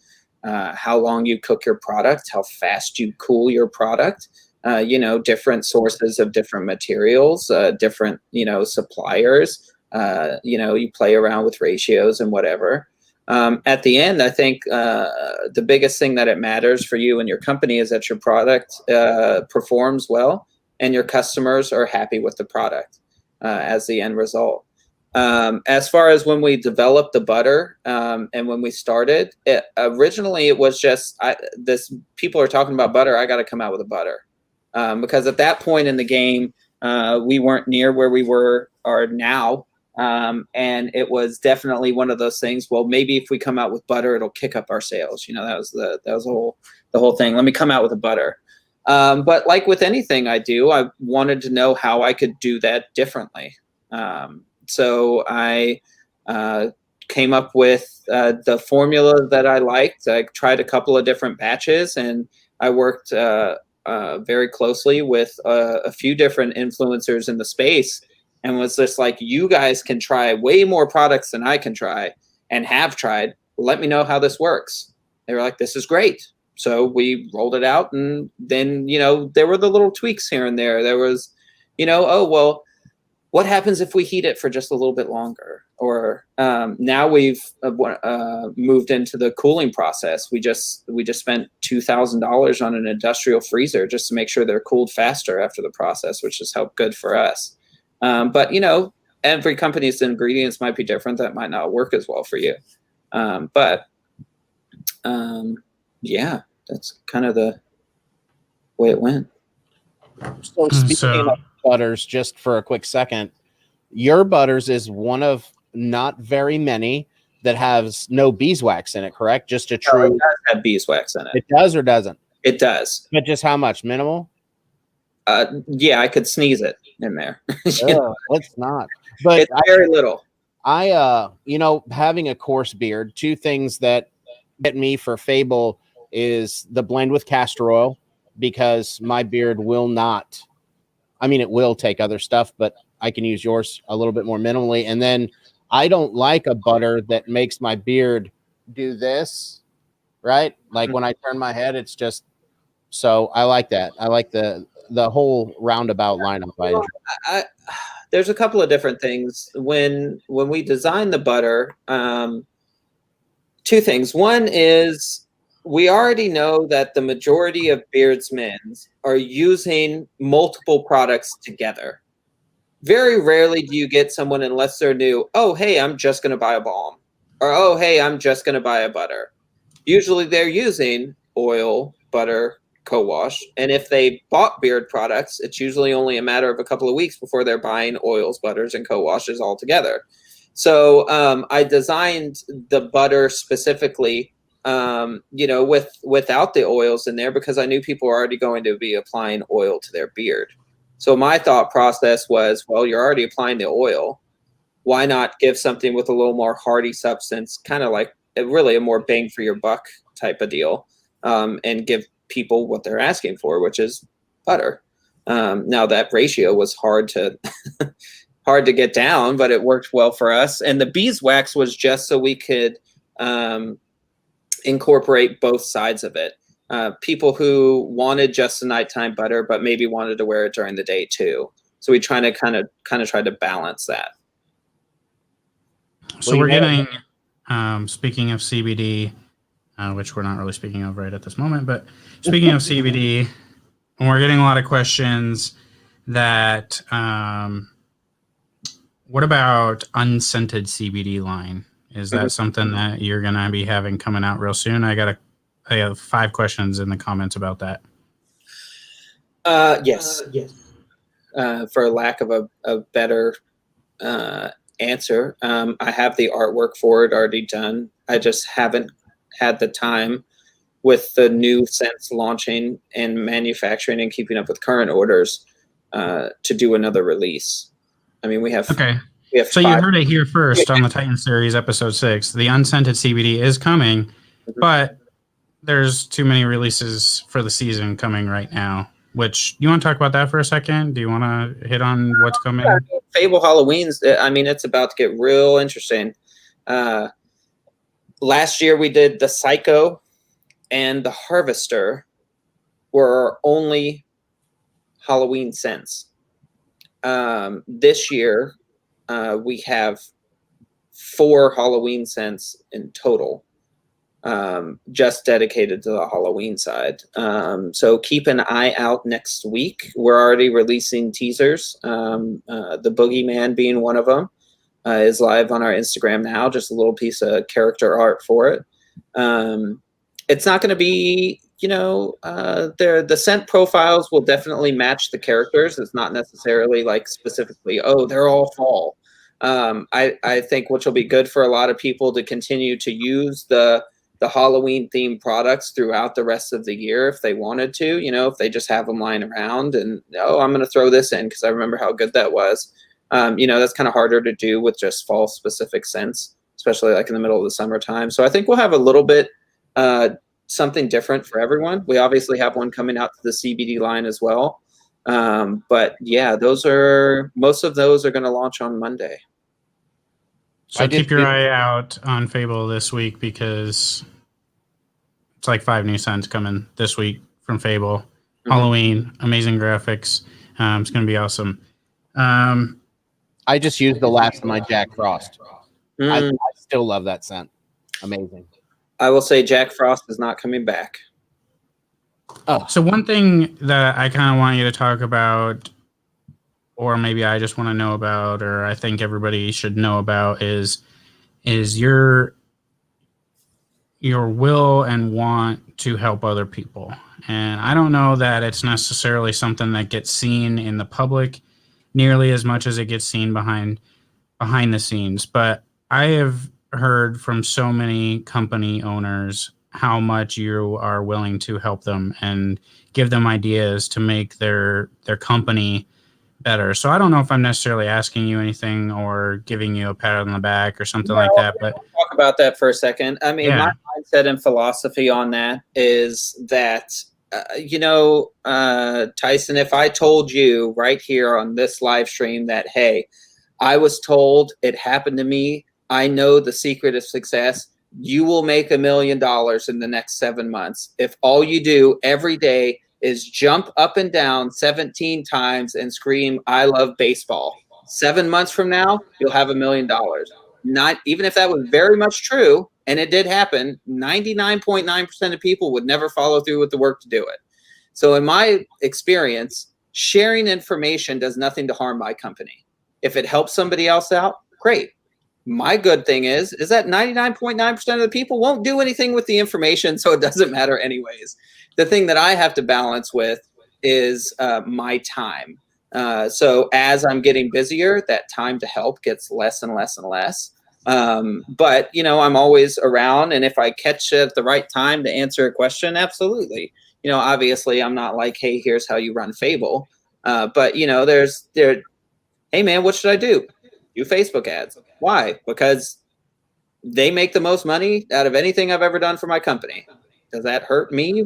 how long you cook your product, how fast you cool your product, different sources of different materials, different, suppliers. You play around with ratios and whatever. At the end, I think the biggest thing that it matters for you and your company is that your product performs well and your customers are happy with the product as the end result. As far as when we developed the butter and when we started, originally it was just people are talking about butter. I got to come out with a butter because at that point in the game, we weren't near where we are now. And it was definitely one of those things. Well, maybe if we come out with butter, it'll kick up our sales. That was the whole thing. Let me come out with a butter. But like with anything I do, I wanted to know how I could do that differently. So I came up with the formula that I liked. I tried a couple of different batches, and I worked very closely with a few different influencers in the space, and was just like, you guys can try way more products than I can try and have tried. Let me know how this works. They were like, this is great. So we rolled it out, and then, there were the little tweaks here and there. There was, oh, well, what happens if we heat it for just a little bit longer? Or now we've moved into the cooling process. We just spent $2,000 on an industrial freezer just to make sure they're cooled faster after the process, which has helped good for us. But every company's ingredients might be different. That might not work as well for you. Yeah, that's kind of the way it went. So speaking of butters, just for a quick second, your butters is one of not very many that has no beeswax in it, correct? Just a true. No, it does have beeswax in it. It does or doesn't? It does. But just how much? Minimal? Yeah, I could sneeze it in there. Let's not. But it's very little. Having a coarse beard, 2 things that get me for Fable is the blend with castor oil, because my beard will not. I mean, it will take other stuff, but I can use yours a little bit more minimally. And then I don't like a butter that makes my beard do this, right? Like when I turn my head, it's just, so I like that. I like the whole roundabout lineup. There's a couple of different things. When we designed the butter, 2 things. One is we already know that the majority of beardsmen are using multiple products together. Very rarely do you get someone, unless they're new, oh, hey, I'm just going to buy a balm. Or, oh, hey, I'm just going to buy a butter. Usually they're using oil, butter, co-wash. And if they bought beard products, it's usually only a matter of a couple of weeks before they're buying oils, butters, and co-washes all together. So I designed the butter specifically without the oils in there, because I knew people were already going to be applying oil to their beard. So my thought process was, well, you're already applying the oil. Why not give something with a little more hardy substance, kind of like really a more bang for your buck type of deal, and give people what they're asking for, which is butter. Now that ratio was hard to get down, but it worked well for us. And the beeswax was just so we could incorporate both sides of it. People who wanted just a nighttime butter, but maybe wanted to wear it during the day too. So we try to kind of try to balance that. So we're getting, speaking of CBD, which we're not really speaking of right at this moment, but speaking of CBD, we're getting a lot of questions that, what about unscented CBD line? Is that something that you're going to be having coming out real soon? I have 5 questions in the comments about that. Yes. For lack of a better answer, I have the artwork for it already done. I just haven't had the time with the new scents launching and manufacturing and keeping up with current orders to do another release. I mean, we have so 5. You heard it here first on the Titan Series episode 6. The unscented CBD is coming, but there's too many releases for the season coming right now. Which, you want to talk about that for a second? Do you want to hit on what's coming? Fable Halloween's, I mean, it's about to get real interesting. Last year we did the Psycho and the Harvester were only Halloween scents. This year we have 4 Halloween scents in total. Just dedicated to the Halloween side. So keep an eye out next week. We're already releasing teasers. The Boogeyman being one of them is live on our Instagram now. Just a little piece of character art for it. It's not going to be, the scent profiles will definitely match the characters. It's not necessarily like specifically, they're all fall. I think which will be good for a lot of people to continue to use the Halloween themed products throughout the rest of the year if they wanted to, if they just have them lying around and, I'm going to throw this in because I remember how good that was. That's kind of harder to do with just fall specific scents, especially like in the middle of the summertime. So I think we'll have a little bit something different for everyone. We obviously have one coming out to the CBD line as well. But yeah, most of those are going to launch on Monday. So keep your eye out on Fable this week because it's like 5 new scents coming this week from Fable. Halloween, amazing graphics. It's going to be awesome. I just used the last of my Jack Frost. I still love that scent. Amazing. I will say Jack Frost is not coming back. Oh, so one thing that I kind of want you to talk about, or maybe I just want to know about, or I think everybody should know about, is your will and want to help other people. And I don't know that it's necessarily something that gets seen in the public nearly as much as it gets seen behind the scenes. But I have heard from so many company owners how much you are willing to help them and give them ideas to make their company better. So I don't know if I'm necessarily asking you anything or giving you a pat on the back or something like that. But talk about that for a second. I mean, my mindset and philosophy on that is that, Tyson, if I told you right here on this live stream that, hey, I was told, it happened to me, I know the secret of success, you will make $1 million in the next 7 months if all you do every day is jump up and down 17 times and scream, I love baseball. 7 months from now, you'll have $1 million. Not even if that was very much true, and it did happen, 99.9% of people would never follow through with the work to do it. So in my experience, sharing information does nothing to harm my company. If it helps somebody else out, great. My good thing is that 99.9% of the people won't do anything with the information, so it doesn't matter anyways. The thing that I have to balance with is my time. So as I'm getting busier, that time to help gets less and less and less. But, I'm always around, and if I catch it at the right time to answer a question, absolutely. Obviously, I'm not like, hey, here's how you run Fable. But, hey, man, what should I do? Do Facebook ads. Why? Because they make the most money out of anything I've ever done for my company. Does that hurt me?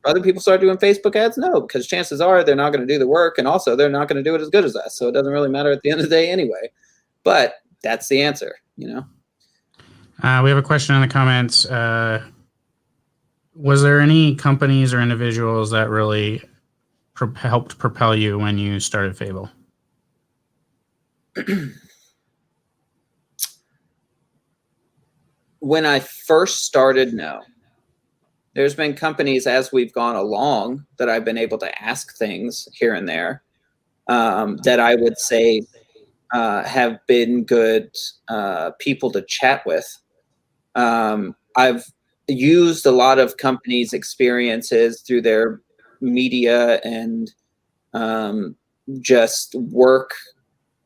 Other people start doing Facebook ads? No, because chances are they're not going to do the work, and also they're not going to do it as good as us. So it doesn't really matter at the end of the day anyway. But that's the answer, We have a question in the comments. Was there any companies or individuals that really helped propel you when you started Fable? When I first started, no. There's been companies as we've gone along that I've been able to ask things here and there that I would say have been good people to chat with. I've used a lot of companies' experiences through their media and just work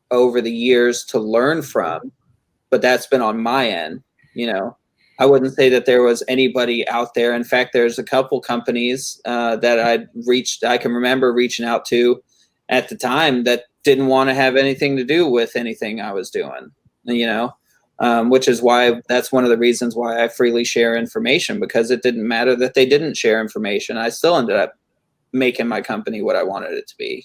over the years to learn from, but that's been on my end. I wouldn't say that there was anybody out there. In fact, there's a couple companies that I can remember reaching out to at the time that didn't want to have anything to do with anything I was doing, which is why that's one of the reasons why I freely share information, because it didn't matter that they didn't share information. I still ended up making my company what I wanted it to be,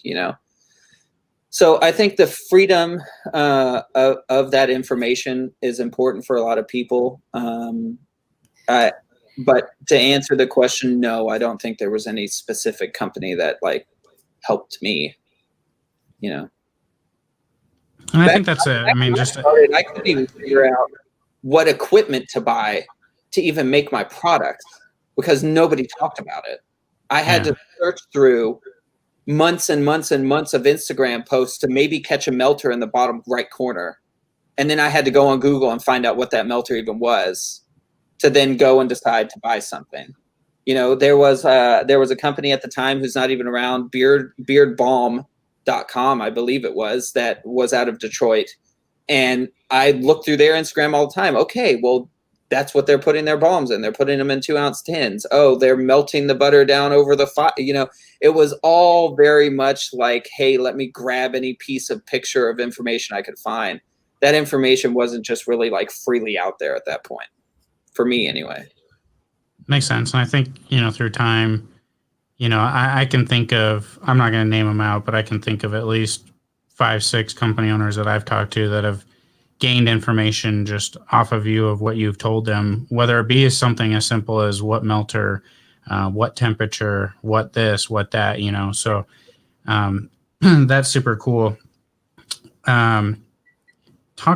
So I think the freedom of that information is important for a lot of people. But to answer the question, no, I don't think there was any specific company that helped me. And I think that's it. I mean, I couldn't even figure out what equipment to buy to even make my products because nobody talked about it. I had to search through months and months and months of Instagram posts to maybe catch a melter in the bottom right corner. And then I had to go on Google and find out what that melter even was to then go and decide to buy something. There was a company at the time who's not even around, beardbalm.com, I believe it was, that was out of Detroit. And I looked through their Instagram all the time. Okay, well, that's what they're putting their balms in. They're putting them in 2-ounce tins. Oh, they're melting the butter down over the fire. It was all very much like, hey, let me grab any piece of picture of information I could find. That information wasn't just really freely out there at that point, for me anyway. Makes sense. And I think, through time, I can think of, I'm not going to name them out, but I can think of at least 5-6 company owners that I've talked to that have gained information just off of you of what you've told them, whether it be something as simple as what melter, what temperature, what this, what that, so that's super cool. Talk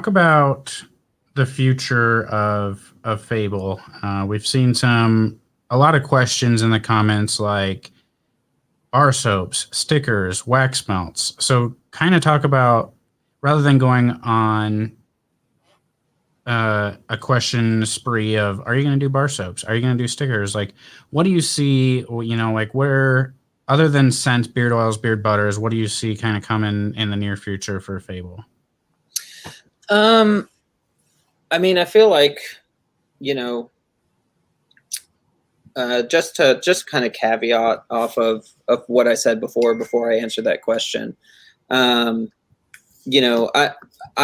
about the future of Fable. We've seen a lot of questions in the comments like bar soaps, stickers, wax melts. So kind of talk about, rather than going on a question spree of, are you going to do bar soaps? Are you going to do stickers? What do you see, where, other than scents, beard oils, beard butters, what do you see kind of coming in the near future for Fable? I mean, I feel like, just kind of caveat off of what I said before I answered that question. I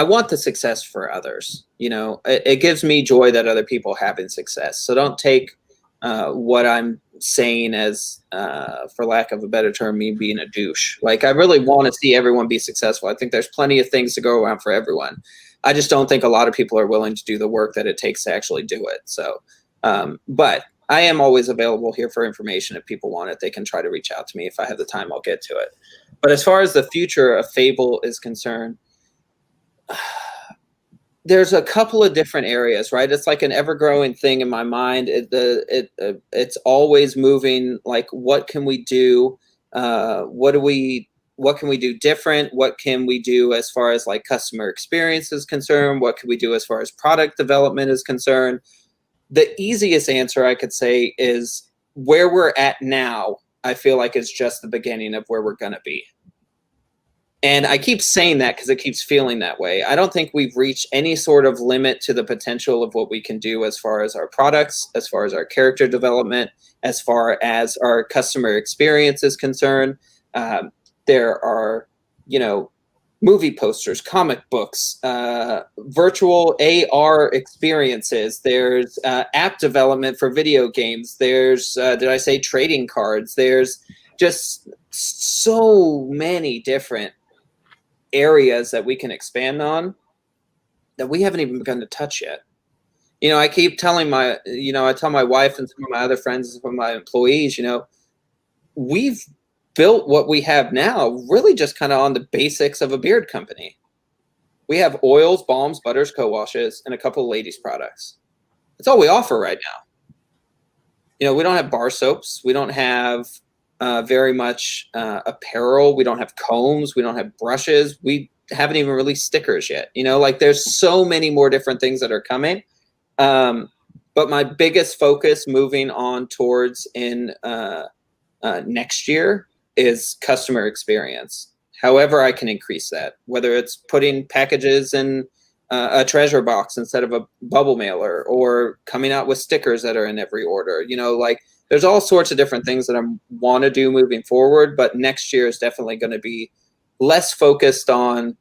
want the success for others. It gives me joy that other people are having success. So don't take what I'm saying as, for lack of a better term, me being a douche. I really want to see everyone be successful. I think there's plenty of things to go around for everyone. I just don't think a lot of people are willing to do the work that it takes to actually do it. So, but I am always available here for information. If people want it, they can try to reach out to me. If I have the time, I'll get to it. But as far as the future of Fable is concerned, there's a couple of different areas, right? It's like an ever-growing thing in my mind. It's always moving. What can we do? What can we do different? What can we do as far as customer experience is concerned? What can we do as far as product development is concerned? The easiest answer I could say is where we're at now, I feel like is just the beginning of where we're going to be. And I keep saying that because it keeps feeling that way. I don't think we've reached any sort of limit to the potential of what we can do as far as our products, as far as our character development, as far as our customer experience is concerned. There are, movie posters, comic books, virtual AR experiences. There's app development for video games. There's, did I say trading cards? There's just so many different areas that we can expand on that we haven't even begun to touch yet. I keep telling I tell my wife and some of my other friends and some of my employees, we've built what we have now really just kind of on the basics of a beard company. We have oils, balms, butters, co-washes, and a couple of ladies' products. That's all we offer right now. We don't have bar soaps. We don't have very much apparel. We don't have combs. We don't have brushes. We haven't even released stickers yet. There's so many more different things that are coming. But my biggest focus moving on towards in next year is customer experience. However I can increase that, whether it's putting packages in a treasure box instead of a bubble mailer, or coming out with stickers that are in every order. There's all sorts of different things that I want to do moving forward, but next year is definitely going to be less focused on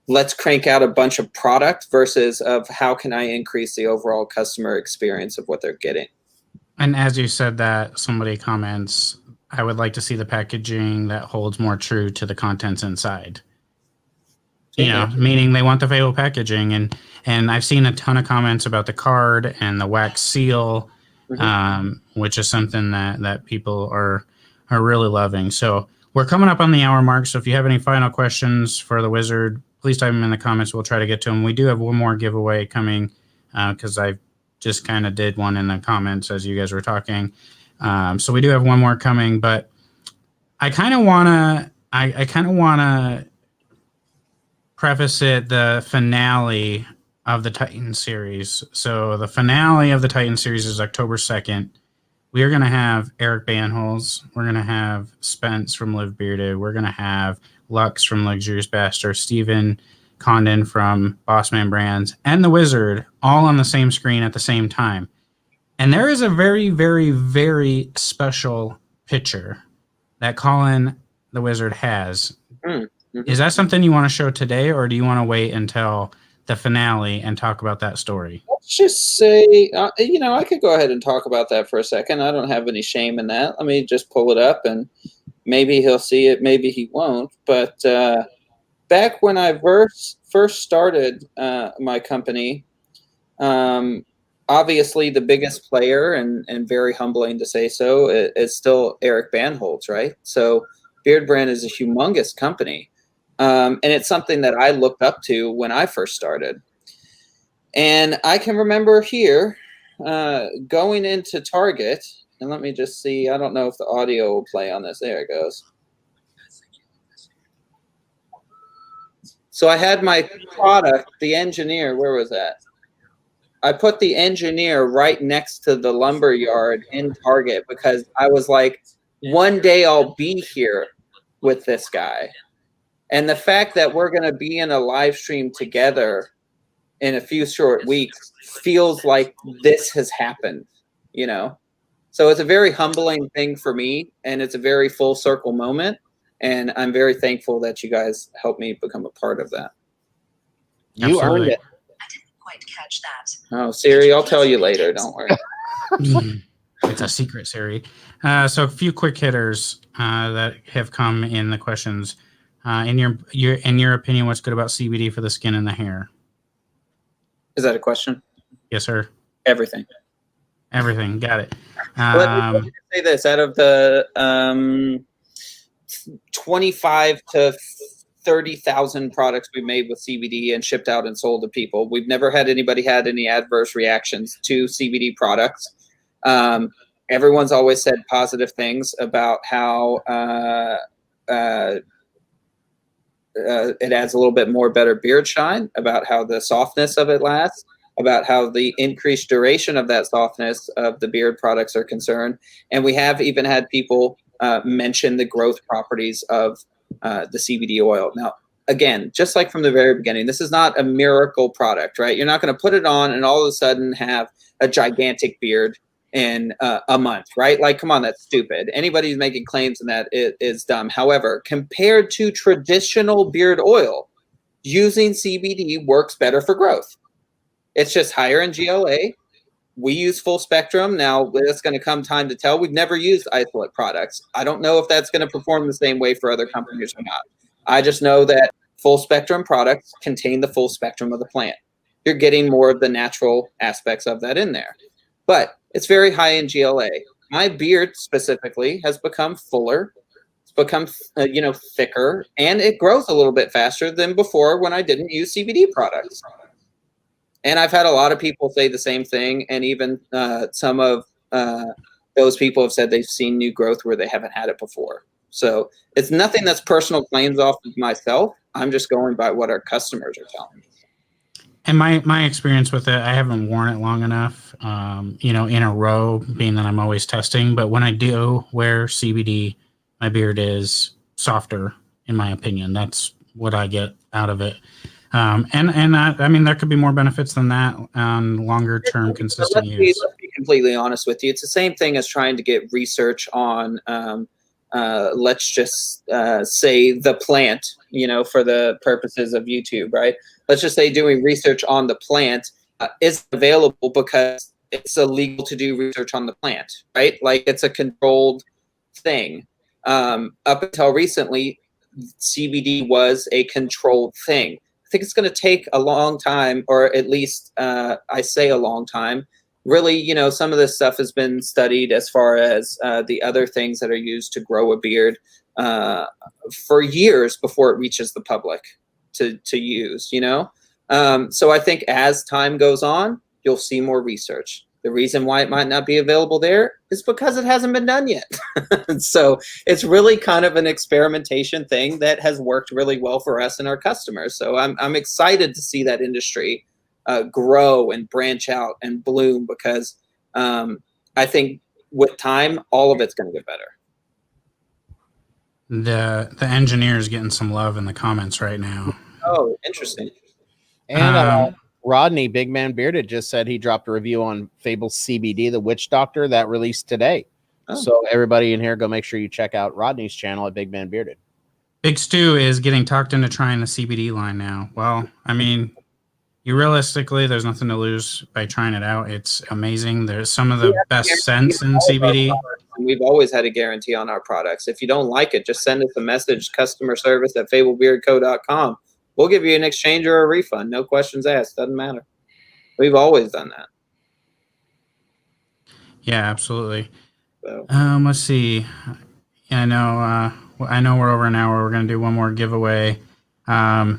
let's crank out a bunch of product versus of how can I increase the overall customer experience of what they're getting. And as you said that, somebody comments, I would like to see the packaging that holds more true to the contents inside. Meaning they want the FABLE packaging. And I've seen a ton of comments about the card and the wax seal, which is something that people are really loving. So we're coming up on the hour mark. So if you have any final questions for the Wizard, please type them in the comments. We'll try to get to them. We do have one more giveaway coming because I just kind of did one in the comments as you guys were talking. So we do have one more coming, but I kind of want to preface it the finale of the Titan series. So the finale of the Titan series is October 2nd. We are going to have Eric Banholz. We're going to have Spence from Live Bearded. We're going to have Lux from Luxurious Bastard, Stephen Condon from Bossman Brands, and the Wizard all on the same screen at the same time. And there is a very, very, very special picture that Colin the Wizard has. Is that something you want to show today, or do you want to wait until the finale and talk about that story? Let's just say, I could go ahead and talk about that for a second. I don't have any shame in that. Let me just pull it up, and maybe he'll see it, maybe he won't. But back when I first started my company, obviously the biggest player, and very humbling to say so, is still Eric Banholz, right? So Beard Brand is a humongous company. And it's something that I looked up to when I first started. And I can remember here going into Target, and let me just see, I don't know if the audio will play on this. There it goes. So I had my product, the Engineer, where was that? I put the Engineer right next to the lumber yard in Target because I was like, one day I'll be here with this guy. And the fact that we're going to be in a live stream together in a few short weeks feels like this has happened, So it's a very humbling thing for me, and it's a very full circle moment. And I'm very thankful that you guys helped me become a part of that. You earned it. I didn't quite catch that. Oh, Siri, I'll tell you later. Don't worry. It's a secret, Siri. So a few quick hitters that have come in the questions. In your opinion, what's good about CBD for the skin and the hair? Is that a question? Yes, sir. Everything. Everything. Got it. Let me say this: out of the 25 to 30,000 products we made with CBD and shipped out and sold to people, we've never had anybody had any adverse reactions to CBD products. Everyone's always said positive things about how it adds a little bit more better beard shine, about how the softness of it lasts, about how the increased duration of that softness of the beard products are concerned. And we have even had people mention the growth properties of the CBD oil. Now, again, just like from the very beginning, this is not a miracle product, right? You're not going to put it on and all of a sudden have a gigantic beard in a month, right? Like, come on, that's stupid. Anybody who's making claims in that is dumb. However, compared to traditional beard oil, using CBD works better for growth. It's just higher in GLA. We use full spectrum. Now, it's going to come time to tell. We've never used isolate products. I don't know if that's going to perform the same way for other companies or not. I just know that full spectrum products contain the full spectrum of the plant. you're getting more of the natural aspects of that in there. But it's very high in GLA. My beard specifically has become fuller. It's become, thicker, and it grows a little bit faster than before when I didn't use CBD products. And I've had a lot of people say the same thing, and even some of those people have said they've seen new growth where they haven't had it before. So it's nothing that's personal claims off of myself. I'm just going by what our customers are telling me. And my experience with it, I haven't worn it long enough, in a row, being that I'm always testing. But when I do wear CBD, my beard is softer, in my opinion. That's what I get out of it. There could be more benefits than that on longer term consistent use. Let's be completely honest with you. It's the same thing as trying to get research on, let's just say the plant, for the purposes of YouTube, right? Let's just say doing research on the plant is available because it's illegal to do research on the plant, right? Like it's a controlled thing. Up until recently, CBD was a controlled thing. I think it's going to take a long time, or at least I say a long time. Really, some of this stuff has been studied as far as the other things that are used to grow a beard for years before it reaches the public to use, So I think as time goes on, you'll see more research. The reason why it might not be available there is because it hasn't been done yet. So it's really kind of an experimentation thing that has worked really well for us and our customers. So I'm excited to see that industry grow and branch out and bloom, because I think with time, all of it's going to get better. The engineer is getting some love in the comments right now. Oh, interesting. And Rodney, Big Man Bearded, just said he dropped a review on Fable CBD, the Witch Doctor, that released today. Oh. So everybody in here, go make sure you check out Rodney's channel at Big Man Bearded. Big Stu is getting talked into trying the CBD line now. Well, realistically, there's nothing to lose by trying it out. It's amazing. There's some of the best scents in CBD. We've always had a guarantee on our products. If you don't like it, just send us a message, customer service at fablebeardco.com. We'll give you an exchange or a refund. No questions asked. Doesn't matter. We've always done that. Yeah, absolutely. So. Let's see. Yeah, I know we're over an hour. We're going to do one more giveaway. Talk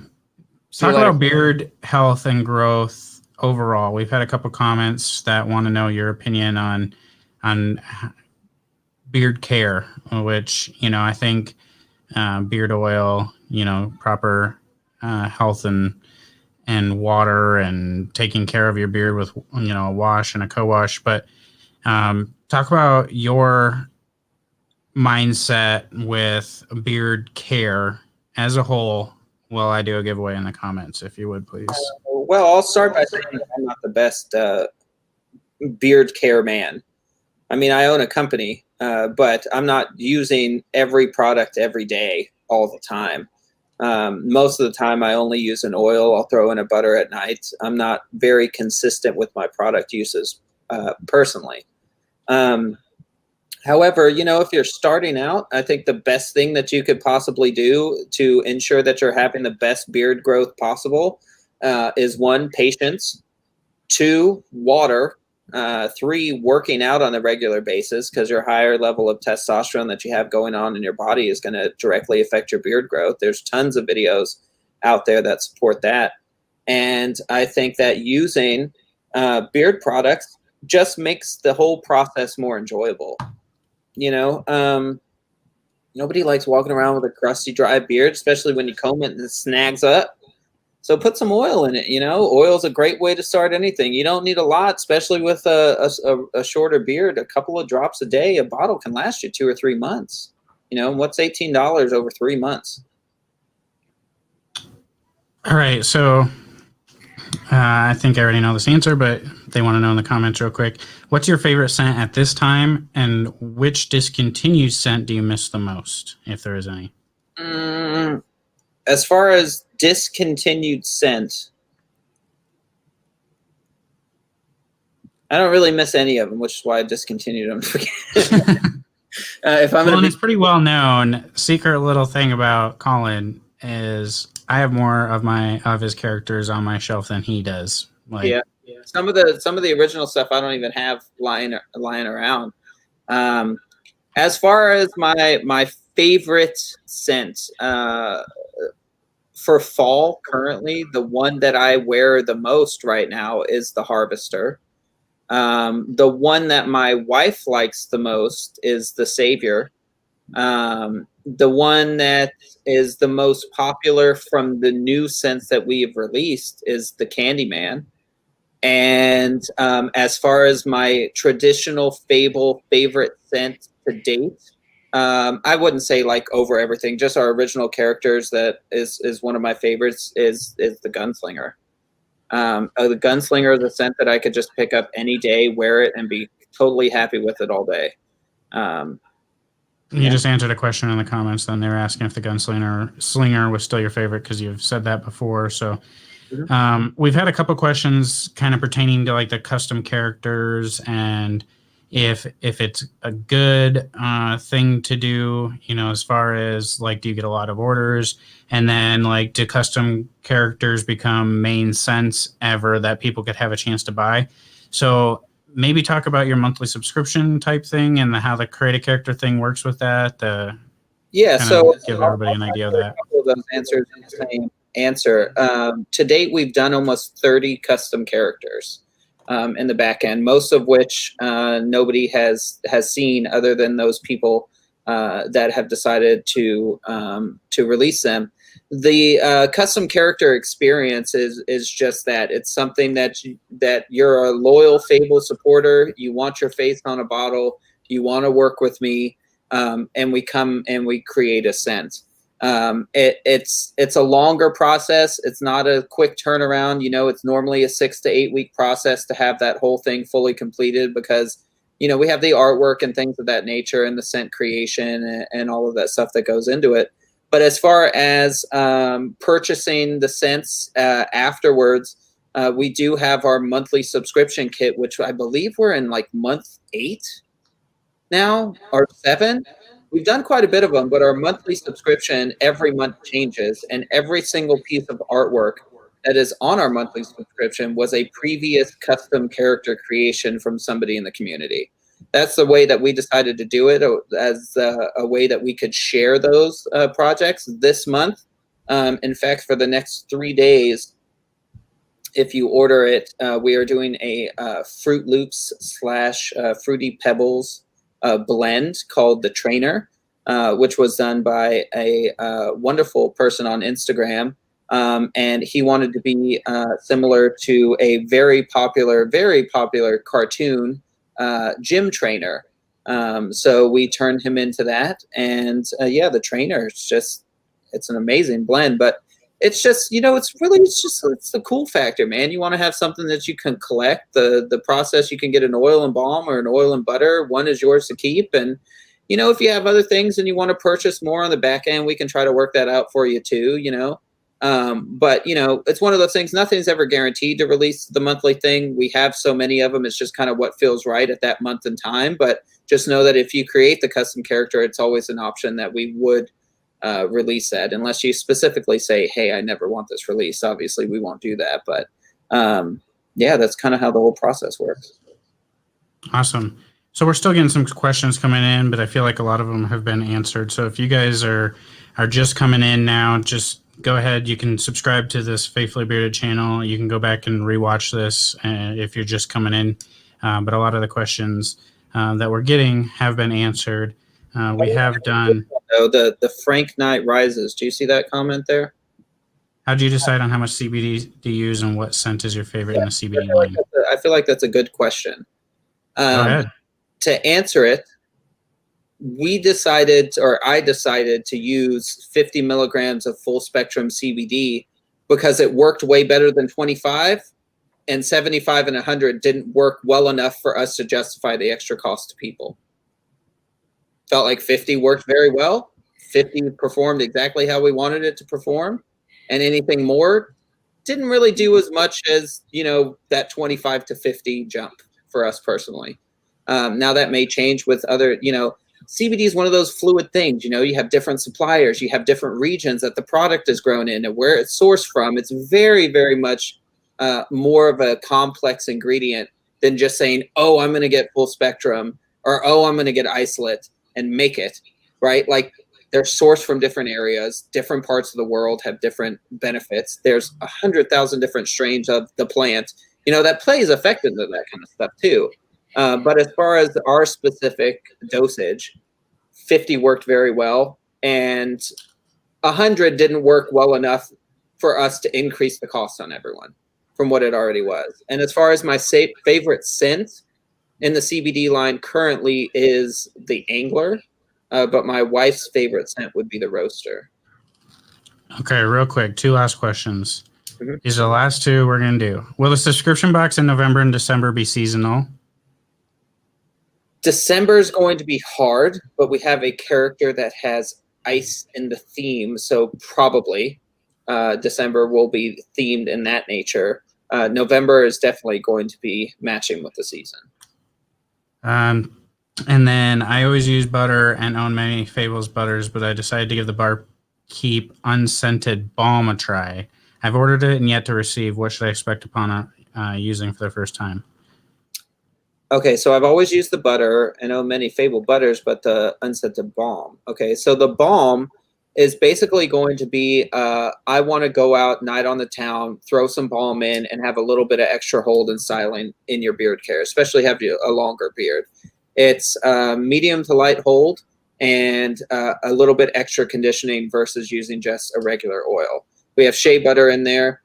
about beard health and growth overall. We've had a couple comments that want to know your opinion on beard care, which, I think beard oil, proper health and water and taking care of your beard with, a wash and a co-wash. But talk about your mindset with beard care as a whole. Well, I do a giveaway in the comments, if you would, please. Well, I'll start by saying I'm not the best beard care man. I own a company, but I'm not using every product every day all the time. Most of the time, I only use an oil. I'll throw in a butter at night. I'm not very consistent with my product uses personally. However, if you're starting out, I think the best thing that you could possibly do to ensure that you're having the best beard growth possible is 1, patience, 2, water, 3, working out on a regular basis, because your higher level of testosterone that you have going on in your body is going to directly affect your beard growth. There's tons of videos out there that support that. And I think that using beard products just makes the whole process more enjoyable. Nobody likes walking around with a crusty, dry beard, especially when you comb it and it snags up. So put some oil in it. Oil is a great way to start anything. You don't need a lot, especially with a shorter beard. A couple of drops a day, a bottle can last you 2 or 3 months. What's $18 over 3 months? All right. So I think I already know this answer, but they want to know in the comments real quick. What's your favorite scent at this time, and which discontinued scent do you miss the most, if there is any? As far as discontinued scent, I don't really miss any of them, which is why I discontinued them. And it's pretty well known. Secret little thing about Colin is I have more of his characters on my shelf than he does. Like, Yeah. Some of the original stuff I don't even have lying around. As far as my favorite scent for fall currently, the one that I wear the most right now is the Harvester. The one that my wife likes the most is the Savior. The one that is the most popular from the new scents that we have released is the Candyman. And as far as my traditional Fable favorite scent to date, I wouldn't say like over everything. Just our original characters. That is one of my favorites. Is the Gunslinger. The Gunslinger is a scent that I could just pick up any day, wear it, and be totally happy with it all day. You just answered a question in the comments. Then they were asking if the Gunslinger was still your favorite because you've said that before. So we've had a couple questions kind of pertaining to like the custom characters and if it's a good thing to do, you know, as far as like, do you get a lot of orders? And then like, do custom characters become main scents ever that people could have a chance to buy? So maybe talk about your monthly subscription type thing and how the create a character thing works with that. So give everybody an idea of that. Of those answers in the same answer. To date, we've done almost 30 custom characters in the back end, most of which nobody has seen other than those people that have decided to release them. The custom character experience is just that. It's something that you're a loyal Fable supporter. You want your face on a bottle. You want to work with me, and we come and we create a scent. It's a longer process. It's not a quick turnaround. You know, it's normally a 6 to 8 week process to have that whole thing fully completed because, you know, we have the artwork and things of that nature and the scent creation and all of that stuff that goes into it. But as far as purchasing the scents afterwards, we do have our monthly subscription kit, which I believe we're in like month 8 now or 7. We've done quite a bit of them, but our monthly subscription every month changes, and every single piece of artwork that is on our monthly subscription was a previous custom character creation from somebody in the community. That's the way that we decided to do it, as a way that we could share those projects this month. In fact, for the next 3 days, if you order it, we are doing a Fruit Loops / Fruity Pebbles blend called the Trainer, which was done by a wonderful person on Instagram. And he wanted to be similar to a very popular cartoon gym trainer. So we turned him into that. And the Trainer, it's an amazing blend. But it's just, you know, it's the cool factor, man. You want to have something that you can collect. The process, you can get an oil and balm or an oil and butter. One is yours to keep. And, you know, if you have other things and you want to purchase more on the back end, we can try to work that out for you too, you know. But, you know, it's one of those things. Nothing's ever guaranteed to release the monthly thing. We have so many of them. It's just kind of what feels right at that month in time. But just know that if you create the custom character, it's always an option that we would release that, unless you specifically say, hey, I never want this released. Obviously we won't do that, but that's kind of how the whole process works. Awesome. So we're still getting some questions coming in, but I feel like a lot of them have been answered. So if you guys are just coming in now, just go ahead. You can subscribe to this Faithfully Bearded channel. You can go back and rewatch this if you're just coming in. But a lot of the questions that we're getting have been answered. We have done. Oh, the Frank Knight Rises. Do you see that comment there? How do you decide on how much CBD to use and what scent is your favorite in the CBD line? I feel like that's a good question. Go ahead. To answer it, I decided to use 50 milligrams of full spectrum CBD because it worked way better than 25, and 75 and 100 didn't work well enough for us to justify the extra cost to people. Felt like 50 worked very well. 50 performed exactly how we wanted it to perform, and anything more didn't really do as much as, you know, that 25 to 50 jump for us personally. Now that may change with other, you know, CBD is one of those fluid things. You know, you have different suppliers, you have different regions that the product is grown in and where it's sourced from. It's very, very much more of a complex ingredient than just saying, oh, I'm going to get full spectrum, or oh, I'm going to get isolate and make it, right? Like they're sourced from different areas, different parts of the world have different benefits. There's 100,000 different strains of the plant, that plays effect into that kind of stuff too. But as far as our specific dosage, 50 worked very well, and 100 didn't work well enough for us to increase the cost on everyone from what it already was. And as far as my favorite scent in the CBD line currently is the Angler, but my wife's favorite scent would be the Roaster. Okay, real quick, 2 last questions. Mhm. These are the last 2 we're going to do. Will the subscription box in November and December be seasonal? December is going to be hard, but we have a character that has ice in the theme, so probably December will be themed in that nature. November is definitely going to be matching with the season. And then I always use butter and own many Fables butters, but I decided to give the Barkeep unscented balm a try. I've ordered it and yet to receive. What should I expect upon using for the first time? Okay, so I've always used the butter. I know many Fable butters, but the unscented balm. Okay, so the balm is basically going to be, I want to go out night on the town, throw some balm in, and have a little bit of extra hold and styling in your beard care, especially have a longer beard. It's medium to light hold and a little bit extra conditioning versus using just a regular oil. We have shea butter in there,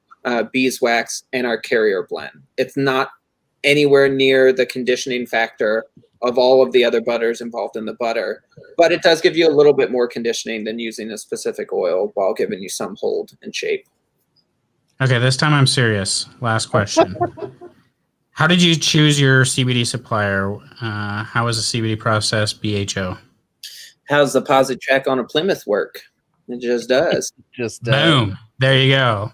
beeswax, and our carrier blend. It's not anywhere near the conditioning factor of all of the other butters involved in the butter, but it does give you a little bit more conditioning than using a specific oil while giving you some hold and shape. Okay, this time I'm serious. Last question. How did you choose your CBD supplier? How was the CBD process, BHO? How's the posit check on a Plymouth work? It just does. Boom. There you go.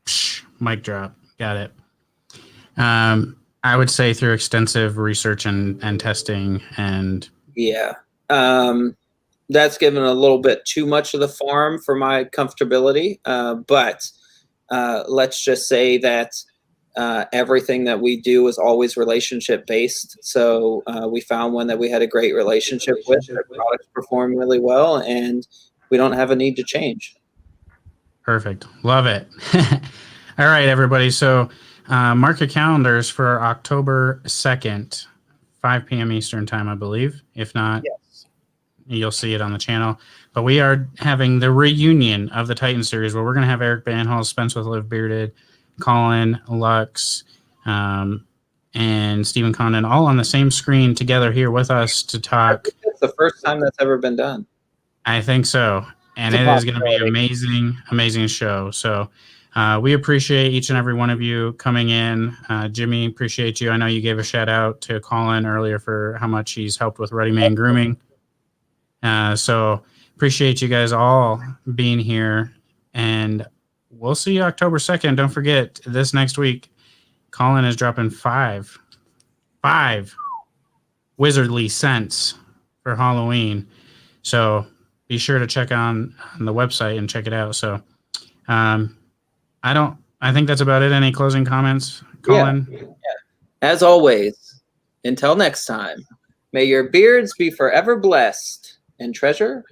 Psh, mic drop. Got it. I would say through extensive research and testing and Yeah. That's given a little bit too much of the farm for my comfortability. But let's just say that everything that we do is always relationship based. So we found one that we had a great relationship with. The products perform really well, and we don't have a need to change. perfect. Love it. All right, everybody. So mark your calendars for October 2nd, 5 p.m. Eastern time, I believe. If not, Yes. you'll see it on the channel. But we are having the reunion of the Titan series where we're going to have Eric Banhall, Spence with Live Bearded, Colin, Lux, and Stephen Condon all on the same screen together here with us to talk. It's the first time that's ever been done. I think so. And It's it a is going to be an possibility. amazing show. So we appreciate each and every one of you coming in. Jimmy, appreciate you. I know you gave a shout out to Colin earlier for how much he's helped with Ruddy Man Grooming. So appreciate you guys all being here. And we'll see you October 2nd. Don't forget, this next week, Colin is dropping five wizardly scents for Halloween. So be sure to check on the website and check it out. So I think that's about it. Any closing comments, Colin? Yeah. As always, until next time, may your beards be forever blessed and treasure